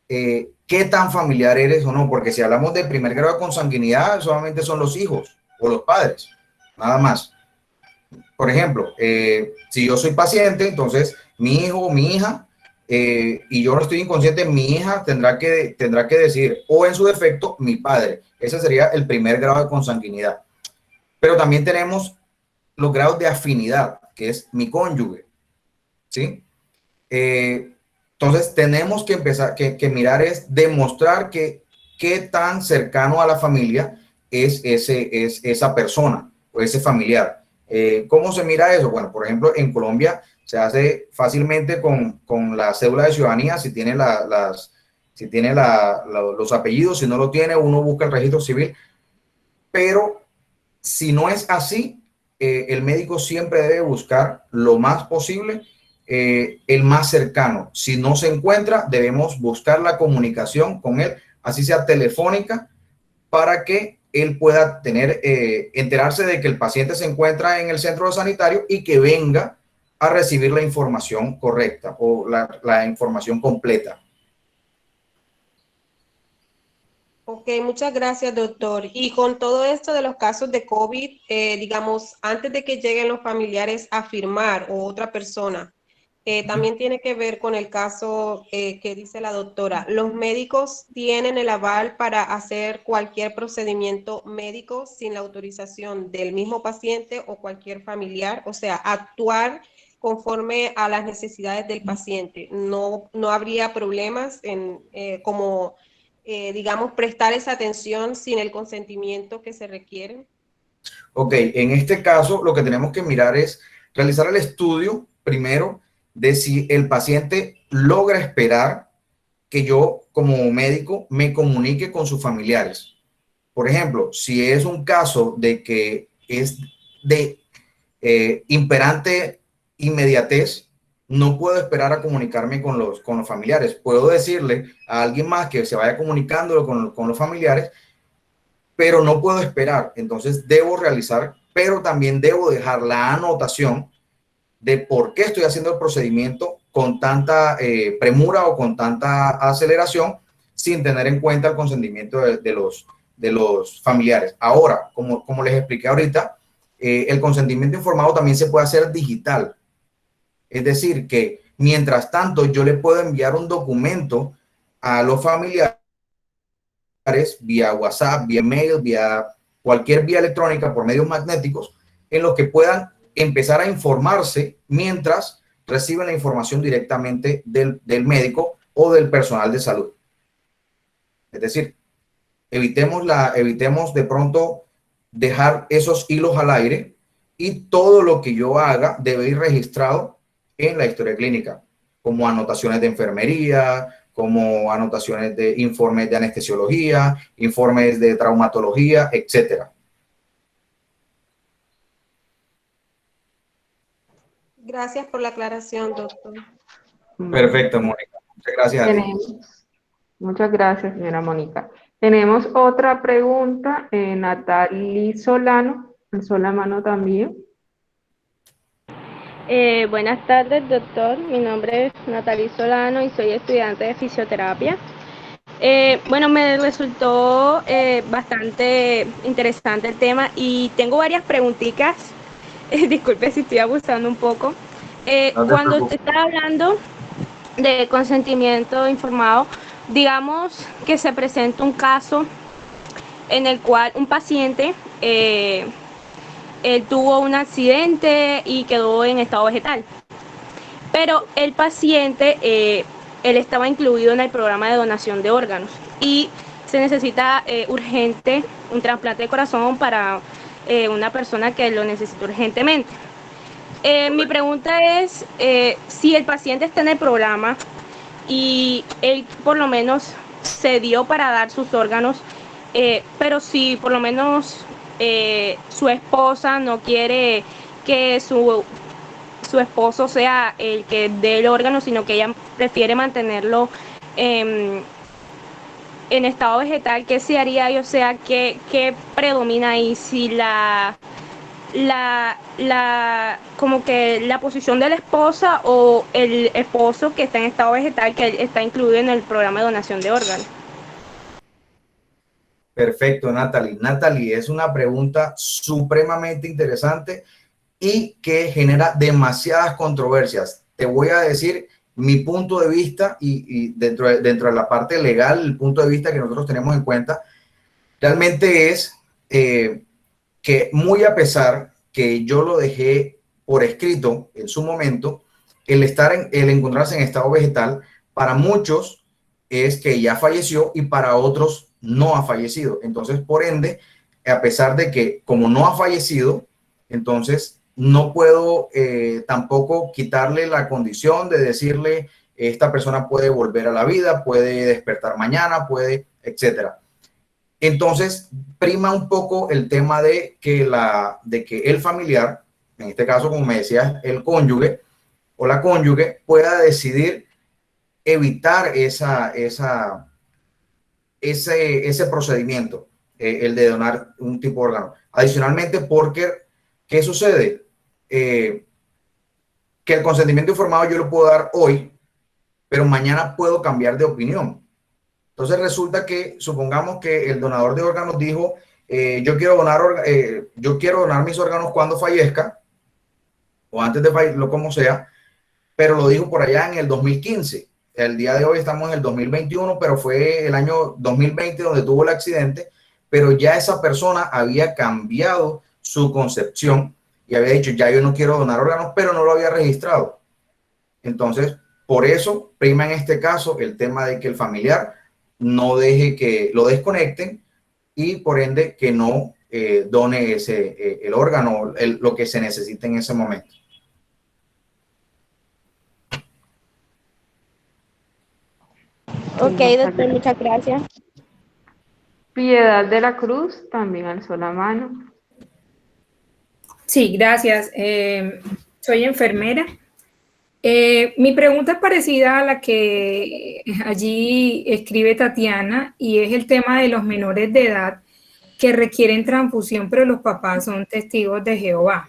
qué tan familiar eres o no, porque si hablamos de primer grado de consanguinidad, solamente son los hijos o los padres, nada más. Por ejemplo, si yo soy paciente, entonces mi hijo o mi hija, y yo no estoy inconsciente, mi hija tendrá que decidir, o en su defecto, mi padre. Ese sería el primer grado de consanguinidad. Pero también tenemos los grados de afinidad, que es mi cónyuge, ¿sí? Entonces tenemos que empezar, que mirar es demostrar qué tan cercano a la familia es esa persona o ese familiar. ¿Cómo se mira eso? Bueno, por ejemplo, en Colombia se hace fácilmente con la cédula de ciudadanía, si tiene los apellidos, si no lo tiene, uno busca el registro civil, pero si no es así, el médico siempre debe buscar lo más posible el más cercano. Si no se encuentra, debemos buscar la comunicación con él, así sea telefónica, para que él pueda enterarse de que el paciente se encuentra en el centro sanitario y que venga a recibir la información correcta o la información completa. Ok, muchas gracias, doctor. Y con todo esto de los casos de COVID, digamos, antes de que lleguen los familiares a firmar o otra persona, También tiene que ver con el caso que dice la doctora. Los médicos tienen el aval para hacer cualquier procedimiento médico sin la autorización del mismo paciente o cualquier familiar, o sea, actuar conforme a las necesidades del paciente. No habría problemas en digamos, prestar esa atención sin el consentimiento que se requiere. Ok, en este caso lo que tenemos que mirar es realizar el estudio primero de si el paciente logra esperar que yo como médico me comunique con sus familiares. Por ejemplo, si es un caso de que es de imperante inmediatez, no puedo esperar a comunicarme con los familiares. Puedo decirle a alguien más que se vaya comunicándolo con los familiares, pero no puedo esperar. Entonces debo realizar, pero también debo dejar la anotación de por qué estoy haciendo el procedimiento con tanta premura o con tanta aceleración sin tener en cuenta el consentimiento de los familiares. Ahora, como les expliqué ahorita, el consentimiento informado también se puede hacer digital. Es decir, que mientras tanto yo le puedo enviar un documento a los familiares vía WhatsApp, vía mail, vía cualquier vía electrónica por medios magnéticos en los que puedan empezar a informarse mientras reciben la información directamente del médico o del personal de salud. Es decir, evitemos de pronto dejar esos hilos al aire y todo lo que yo haga debe ir registrado en la historia clínica, como anotaciones de enfermería, como anotaciones de informes de anestesiología, informes de traumatología, etcétera. Gracias por la aclaración, doctor. Perfecto, Mónica. Muchas gracias a ti. Muchas gracias, señora Mónica. Tenemos otra pregunta, Natalie Solano, alzó la mano también. Buenas tardes, doctor. Mi nombre es Natalie Solano y soy estudiante de fisioterapia. Bueno, me resultó bastante interesante el tema y tengo varias preguntitas. Disculpe si estoy abusando un poco. Cuando usted está hablando de consentimiento informado, digamos que se presenta un caso en el cual un paciente él tuvo un accidente y quedó en estado vegetal, pero el paciente él estaba incluido en el programa de donación de órganos y se necesita urgente un trasplante de corazón para una persona que lo necesita urgentemente. Mi pregunta es si el paciente está en el programa y él por lo menos cedió para dar sus órganos, pero si por lo menos su esposa no quiere que su esposo sea el que dé el órgano, sino que ella prefiere mantenerlo en estado vegetal, ¿qué se haría? O sea, ¿qué predomina ahí? Si como que la posición de la esposa o el esposo que está en estado vegetal, que está incluido en el programa de donación de órganos. Perfecto, Natalie. Natalie, es una pregunta supremamente interesante y que genera demasiadas controversias. Te voy a decir mi punto de vista y dentro de la parte legal, el punto de vista que nosotros tenemos en cuenta, realmente es que muy a pesar que yo lo dejé por escrito en su momento, el encontrarse en estado vegetal, para muchos es que ya falleció y para otros no ha fallecido. Entonces, por ende, a pesar de que como no ha fallecido, entonces no puedo tampoco quitarle la condición de decirle esta persona puede volver a la vida, puede despertar mañana, puede, etcétera. Entonces, prima un poco el tema de que el familiar, en este caso, como me decías, el cónyuge o la cónyuge, pueda decidir evitar ese procedimiento, el de donar un tipo de órgano. Adicionalmente, porque, ¿qué sucede? Que el consentimiento informado yo lo puedo dar hoy, pero mañana puedo cambiar de opinión. Entonces resulta que, supongamos que el donador de órganos dijo, yo quiero donar mis órganos cuando fallezca, o antes de fallecer, como sea, pero lo dijo por allá en el 2015. El día de hoy estamos en el 2021, pero fue el año 2020 donde tuvo el accidente, pero ya esa persona había cambiado su concepción y había dicho, ya yo no quiero donar órganos, pero no lo había registrado. Entonces, por eso prima en este caso el tema de que el familiar no deje que lo desconecten y por ende que no done el órgano, lo que se necesite en ese momento. Ok, doctor, muchas gracias. Piedad de la Cruz también alzó la mano. Sí, gracias. Soy enfermera. Mi pregunta es parecida a la que allí escribe Tatiana y es el tema de los menores de edad que requieren transfusión, pero los papás son testigos de Jehová.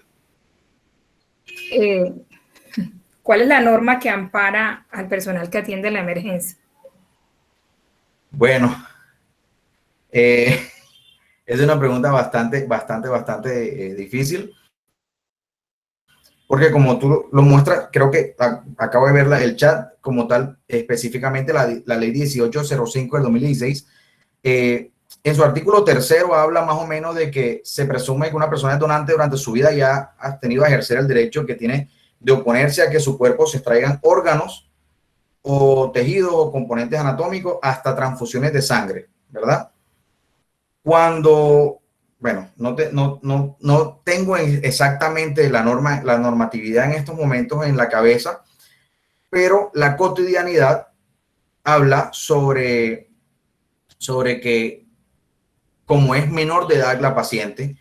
¿Cuál es la norma que ampara al personal que atiende la emergencia? Bueno, es una pregunta bastante difícil, porque como tú lo muestras, creo que acabo de ver el chat como tal, específicamente la ley 1805 del 2016, en su artículo 3º habla más o menos de que se presume que una persona es donante durante su vida y ha tenido a ejercer el derecho que tiene de oponerse a que su cuerpo se extraigan órganos o tejidos o componentes anatómicos hasta transfusiones de sangre, ¿verdad? Cuando, bueno, no tengo exactamente la normatividad en estos momentos en la cabeza, pero la cotidianidad habla sobre que como es menor de edad la paciente,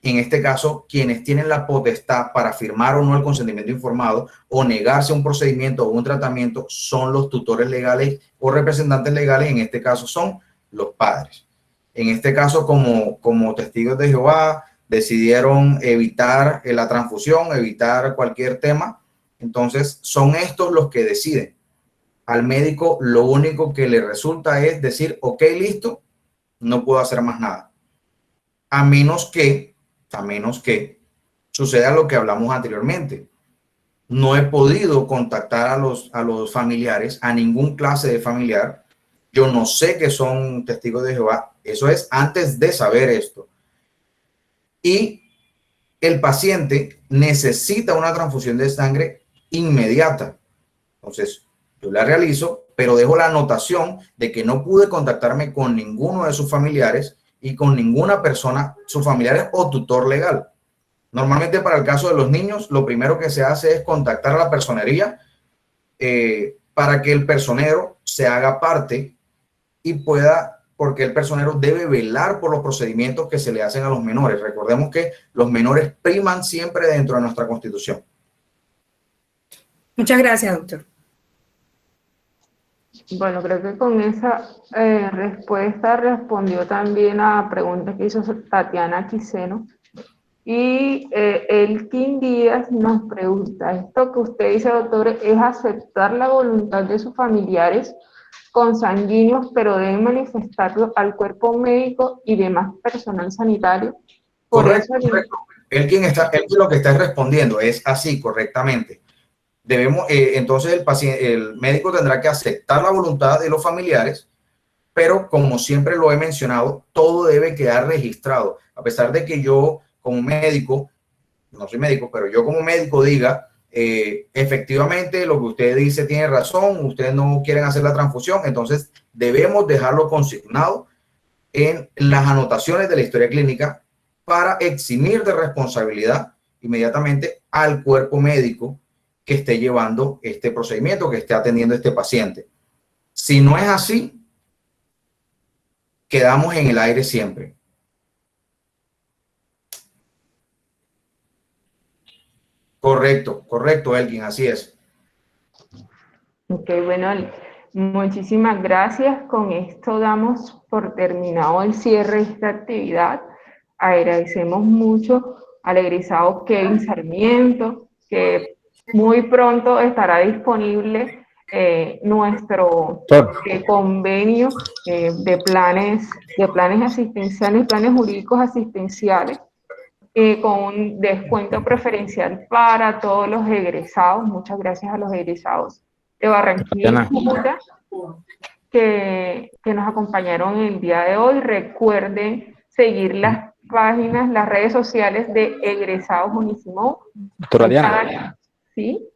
en este caso, quienes tienen la potestad para firmar o no el consentimiento informado o negarse a un procedimiento o un tratamiento son los tutores legales o representantes legales, en este caso son los padres. En este caso, como testigos de Jehová, decidieron evitar la transfusión, evitar cualquier tema. Entonces, son estos los que deciden. Al médico lo único que le resulta es decir, ok, listo, no puedo hacer más nada. A menos que suceda lo que hablamos anteriormente. No he podido contactar a los familiares, a ningún clase de familiar. Yo no sé que son testigos de Jehová. Eso es antes de saber esto. Y el paciente necesita una transfusión de sangre inmediata. Entonces, yo la realizo, pero dejo la anotación de que no pude contactarme con ninguno de sus familiares y con ninguna persona, sus familiares o tutor legal. Normalmente para el caso de los niños, lo primero que se hace es contactar a la personería para que el personero se haga parte y pueda, porque el personero debe velar por los procedimientos que se le hacen a los menores. Recordemos que los menores priman siempre dentro de nuestra Constitución. Muchas gracias, doctor. Bueno, creo que con esa respuesta respondió también a la pregunta que hizo Tatiana Quiseno. Y Elkin Díaz nos pregunta, esto que usted dice, doctor, es aceptar la voluntad de sus familiares consanguíneos, pero deben manifestarlo al cuerpo médico y demás personal sanitario. Correcto. Elkin lo que está respondiendo es así, correctamente. Debemos, entonces el médico tendrá que aceptar la voluntad de los familiares, pero como siempre lo he mencionado, todo debe quedar registrado. A pesar de que yo como médico, no soy médico, pero yo como médico diga, efectivamente lo que usted dice tiene razón, ustedes no quieren hacer la transfusión, entonces debemos dejarlo consignado en las anotaciones de la historia clínica para eximir de responsabilidad inmediatamente al cuerpo médico que esté llevando este procedimiento, que esté atendiendo a este paciente. Si no es así, quedamos en el aire siempre. Correcto, Elkin, así es. Ok, bueno, muchísimas gracias. Con esto damos por terminado el cierre de esta actividad. Agradecemos mucho al egresado Kevin Sarmiento, que muy pronto estará disponible nuestro convenio de planes asistenciales, planes jurídicos asistenciales, con un descuento preferencial para todos los egresados. Muchas gracias a los egresados de Barranquilla y Cúcuta que nos acompañaron el día de hoy. Recuerden seguir las páginas, las redes sociales de Egresados Unísimo. Doctora Diana. ¿Sí?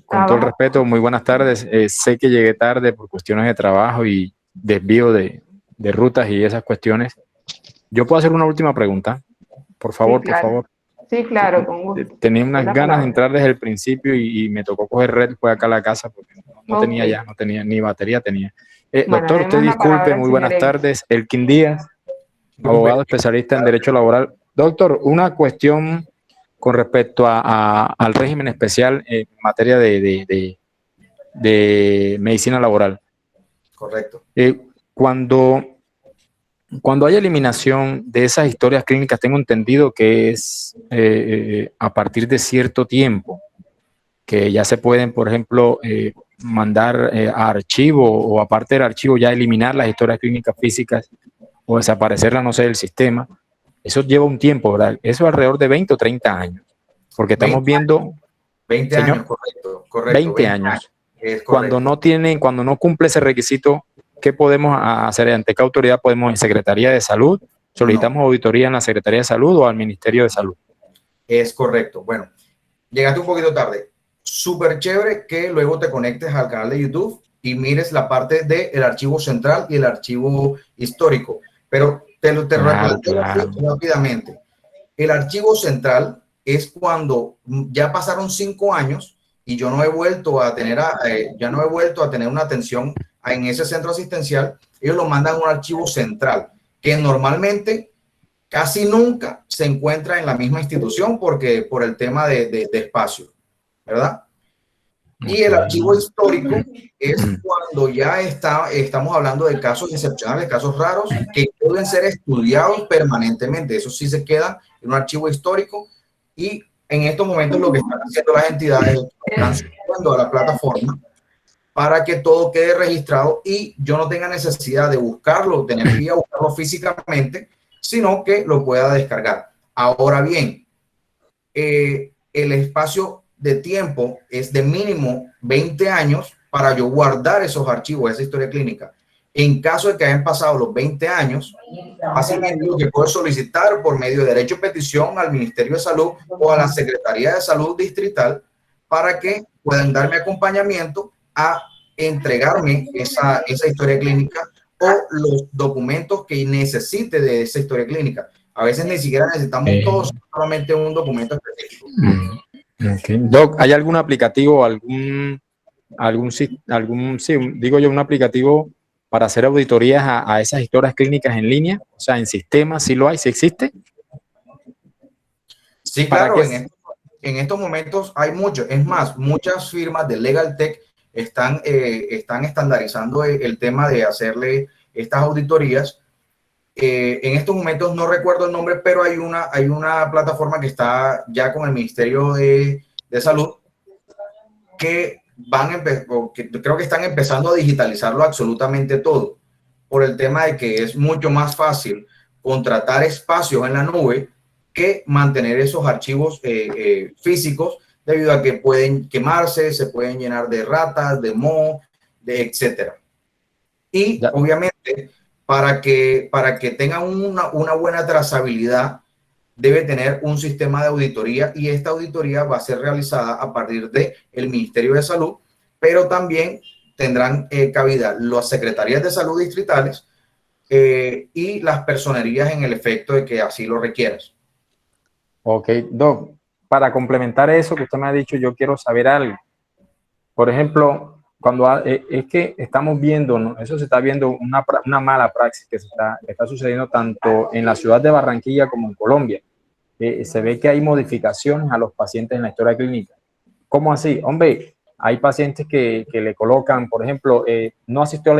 Con todo el respeto, muy buenas tardes. Sé que llegué tarde por cuestiones de trabajo y desvío de rutas y esas cuestiones. ¿Yo puedo hacer una última pregunta? Por favor, sí, claro. por favor. Sí, claro, con gusto. Tenía unas ganas de entrar desde el principio y me tocó coger red, fue acá a la casa porque no tenía ni batería tenía. Bueno, doctor, usted disculpe, muy buenas tardes. Elkin Díaz, abogado especialista en Derecho Laboral. Doctor, una cuestión con respecto al régimen especial en materia de medicina laboral. Correcto. Cuando hay eliminación de esas historias clínicas, tengo entendido que es a partir de cierto tiempo, que ya se pueden, por ejemplo, mandar a archivo o aparte del archivo ya eliminar las historias clínicas físicas o desaparecerlas, no sé, del sistema. Eso lleva un tiempo, ¿verdad? Eso alrededor de 20 o 30 años, porque estamos viendo... 20 señor, años, correcto. 20 años. Es cuando no cumple ese requisito, ¿qué podemos hacer? ¿Ante qué autoridad podemos? ¿En Secretaría de Salud? ¿Solicitamos auditoría en la Secretaría de Salud o al Ministerio de Salud? Es correcto. Bueno, llegaste un poquito tarde. Súper chévere que luego te conectes al canal de YouTube y mires la parte del archivo central y el archivo histórico. Pero te replanteo rápidamente. El archivo central es cuando ya pasaron 5 años y yo no he vuelto a tener una atención en ese centro asistencial. Ellos lo mandan a un archivo central que normalmente casi nunca se encuentra en la misma institución porque por el tema de espacio, ¿verdad? Y el archivo histórico es cuando ya estamos hablando de casos excepcionales, casos raros que deben ser estudiados permanentemente. Eso sí se queda en un archivo histórico y en estos momentos lo que están haciendo las entidades están subiendo a la plataforma para que todo quede registrado y yo no tenga necesidad de buscarlo, tener que ir a buscarlo físicamente, sino que lo pueda descargar. Ahora bien, el espacio de tiempo es de mínimo 20 años para yo guardar esos archivos, esa historia clínica. En caso de que hayan pasado los 20 años, fácilmente lo que puedo solicitar por medio de derecho de petición al Ministerio de Salud o a la Secretaría de Salud Distrital para que puedan darme acompañamiento a entregarme esa historia clínica o los documentos que necesite de esa historia clínica. A veces ni siquiera necesitamos todos, solamente un documento específico. Okay. Doc, ¿hay algún aplicativo, un aplicativo para hacer auditorías a esas historias clínicas en línea? O sea, en sistema, ¿sí lo hay? ¿Sí existe? Sí, claro, en estos momentos hay muchos. Es más, muchas firmas de Legal Tech están estandarizando el tema de hacerle estas auditorías. En estos momentos no recuerdo el nombre, pero hay una plataforma que está ya con el Ministerio de Salud que creo que están empezando a digitalizarlo absolutamente todo por el tema de que es mucho más fácil contratar espacios en la nube que mantener esos archivos físicos debido a que pueden quemarse, se pueden llenar de ratas, de moho, etcétera. Y obviamente para que tengan una buena trazabilidad, debe tener un sistema de auditoría y esta auditoría va a ser realizada a partir del Ministerio de Salud, pero también tendrán cabida las secretarías de salud distritales y las personerías en el efecto de que así lo requieras. Ok, Doc, para complementar eso que usted me ha dicho, yo quiero saber algo. Por ejemplo, es que estamos viendo, ¿no? Eso se está viendo una mala praxis que está sucediendo tanto en la ciudad de Barranquilla como en Colombia. Se ve que hay modificaciones a los pacientes en la historia clínica. ¿Cómo así? Hombre, hay pacientes que le colocan, por ejemplo, no asistió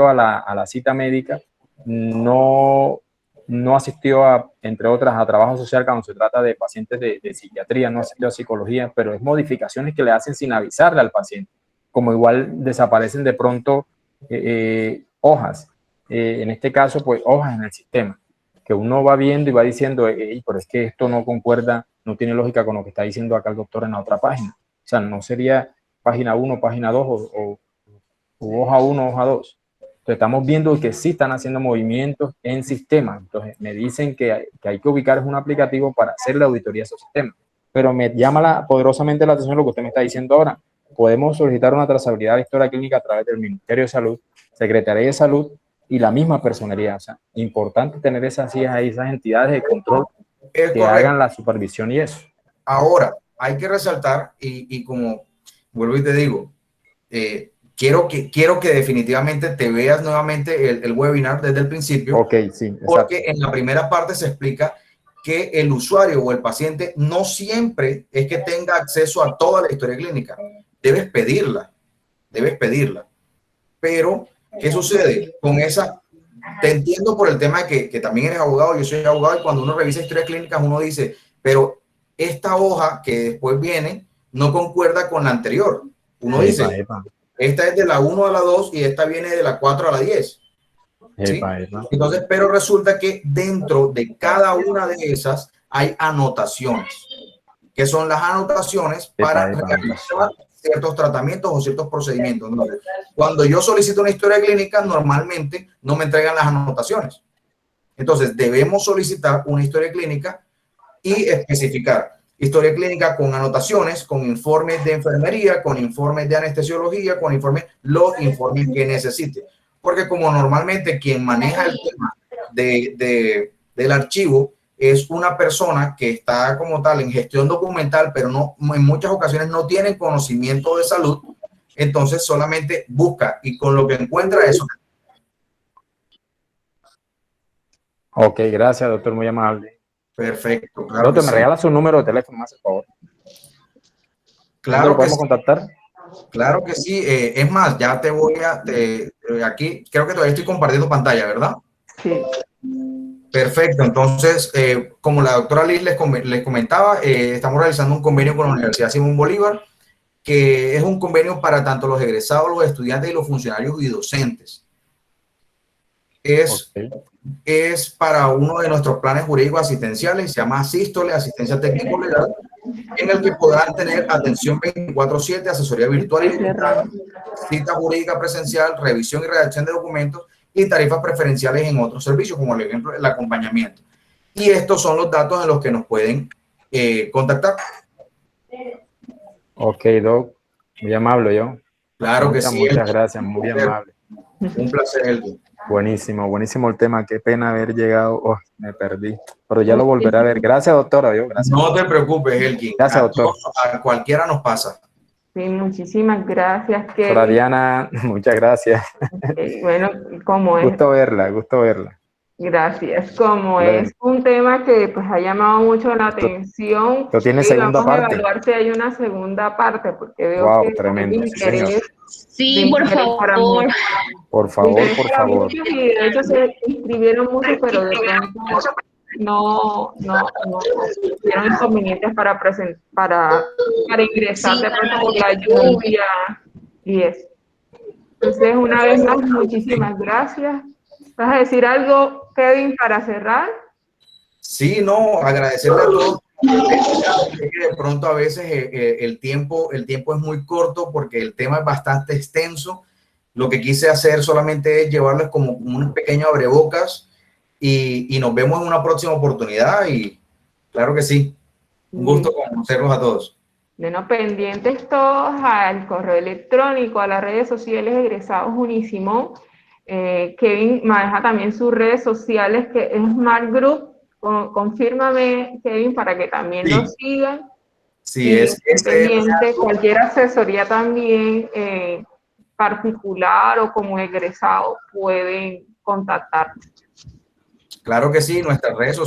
a la cita médica, no asistió entre otras, a trabajo social cuando se trata de pacientes de psiquiatría, no asistió a psicología, pero es modificaciones que le hacen sin avisarle al paciente. Como igual desaparecen de pronto hojas, en este caso, pues hojas en el sistema. que uno va viendo y va diciendo, "Ey, pero es que esto no concuerda, no tiene lógica con lo que está diciendo acá el doctor en la otra página". O sea, no sería página 1, página 2 o hoja 1, hoja 2. Entonces estamos viendo que sí están haciendo movimientos en sistemas. Entonces me dicen que hay que ubicar un aplicativo para hacer la auditoría de esos sistemas. Pero me llama poderosamente la atención lo que usted me está diciendo ahora. Podemos solicitar una trazabilidad de la historia clínica a través del Ministerio de Salud, Secretaría de Salud y la misma personería. O sea, importante tener esas entidades de control que hagan la supervisión y eso. Ahora, hay que resaltar, y como vuelvo y te digo, quiero que definitivamente te veas nuevamente el webinar desde el principio. Ok, sí, exacto. Porque en la primera parte se explica que el usuario o el paciente no siempre es que tenga acceso a toda la historia clínica. Debes pedirla. Pero, ¿qué sucede con esa? Te entiendo por el tema de que también eres abogado, yo soy abogado, y cuando uno revisa historias clínicas uno dice, pero esta hoja que después viene no concuerda con la anterior. Uno dice, esta es de la 1 a la 2 y esta viene de la 4 a la 10. ¿Sí? Entonces, pero resulta que dentro de cada una de esas hay anotaciones. ¿Qué son las anotaciones? Para realizar ciertos tratamientos o ciertos procedimientos. Entonces, cuando yo solicito una historia clínica, normalmente no me entregan las anotaciones. Entonces, debemos solicitar una historia clínica y especificar historia clínica con anotaciones, con informes de enfermería, con informes de anestesiología, con los informes que necesite. Porque como normalmente quien maneja el tema del archivo es una persona que está como tal en gestión documental, pero no, en muchas ocasiones no tiene conocimiento de salud, entonces solamente busca y con lo que encuentra eso. Ok, gracias, doctor, muy amable. Perfecto. Claro, doctor, ¿me regala su número de teléfono, más, por favor? Claro ¿Lo podemos contactar? Claro que sí. Es más, ya te voy a... aquí creo que todavía estoy compartiendo pantalla, ¿verdad? Sí. Perfecto. Entonces, como la doctora Liz les comentaba, estamos realizando un convenio con la Universidad Simón Bolívar, que es un convenio para tanto los egresados, los estudiantes y los funcionarios y docentes. Es para uno de nuestros planes jurídicos asistenciales, se llama Asístole, Asistencia Técnico Legal, en el que podrán tener atención 24/7, asesoría virtual, cita jurídica presencial, revisión y redacción de documentos y tarifas preferenciales en otros servicios, como el ejemplo el acompañamiento. Y estos son los datos en los que nos pueden contactar. Ok, Doc, muy amable yo. Claro que sí. Muchas gracias, muy amable. Un placer, Elkin. Buenísimo, buenísimo el tema. Qué pena haber llegado. Oh, me perdí. Pero ya lo volveré a ver. Gracias, doctora. Gracias. No te preocupes, Elkin. Gracias, doctor. A cualquiera nos pasa. Sí, muchísimas gracias, Kevin. Doctora Diana, muchas gracias. Bueno, como es. Gusto verla. Gracias. Como es un tema que pues ha llamado mucho la atención, esto tiene segunda parte. Vamos a evaluar si hay una segunda parte, porque veo que tremendo. Sí, por favor. Por favor. Y de hecho se inscribieron muchos, pero de pronto no tuvieron inconvenientes para ingresar de pronto por la lluvia y eso. Entonces, una vez más, muchísimas gracias. ¿Vas a decir algo, Kevin, para cerrar? Sí, no, agradecerle a todos. De pronto a veces el tiempo es muy corto porque el tema es bastante extenso. Lo que quise hacer solamente es llevarles como un pequeño abrebocas y nos vemos en una próxima oportunidad y claro que sí, un gusto conocerlos a todos. Bueno, pendientes todos al correo electrónico, a las redes sociales egresados Unisimón. Kevin maneja también sus redes sociales, que es Smart Group. Confírmame, Kevin, para que también lo sigan. Sí, y pendiente, cualquier asesoría también particular o como egresado pueden contactar. Claro que sí, nuestras redes sociales.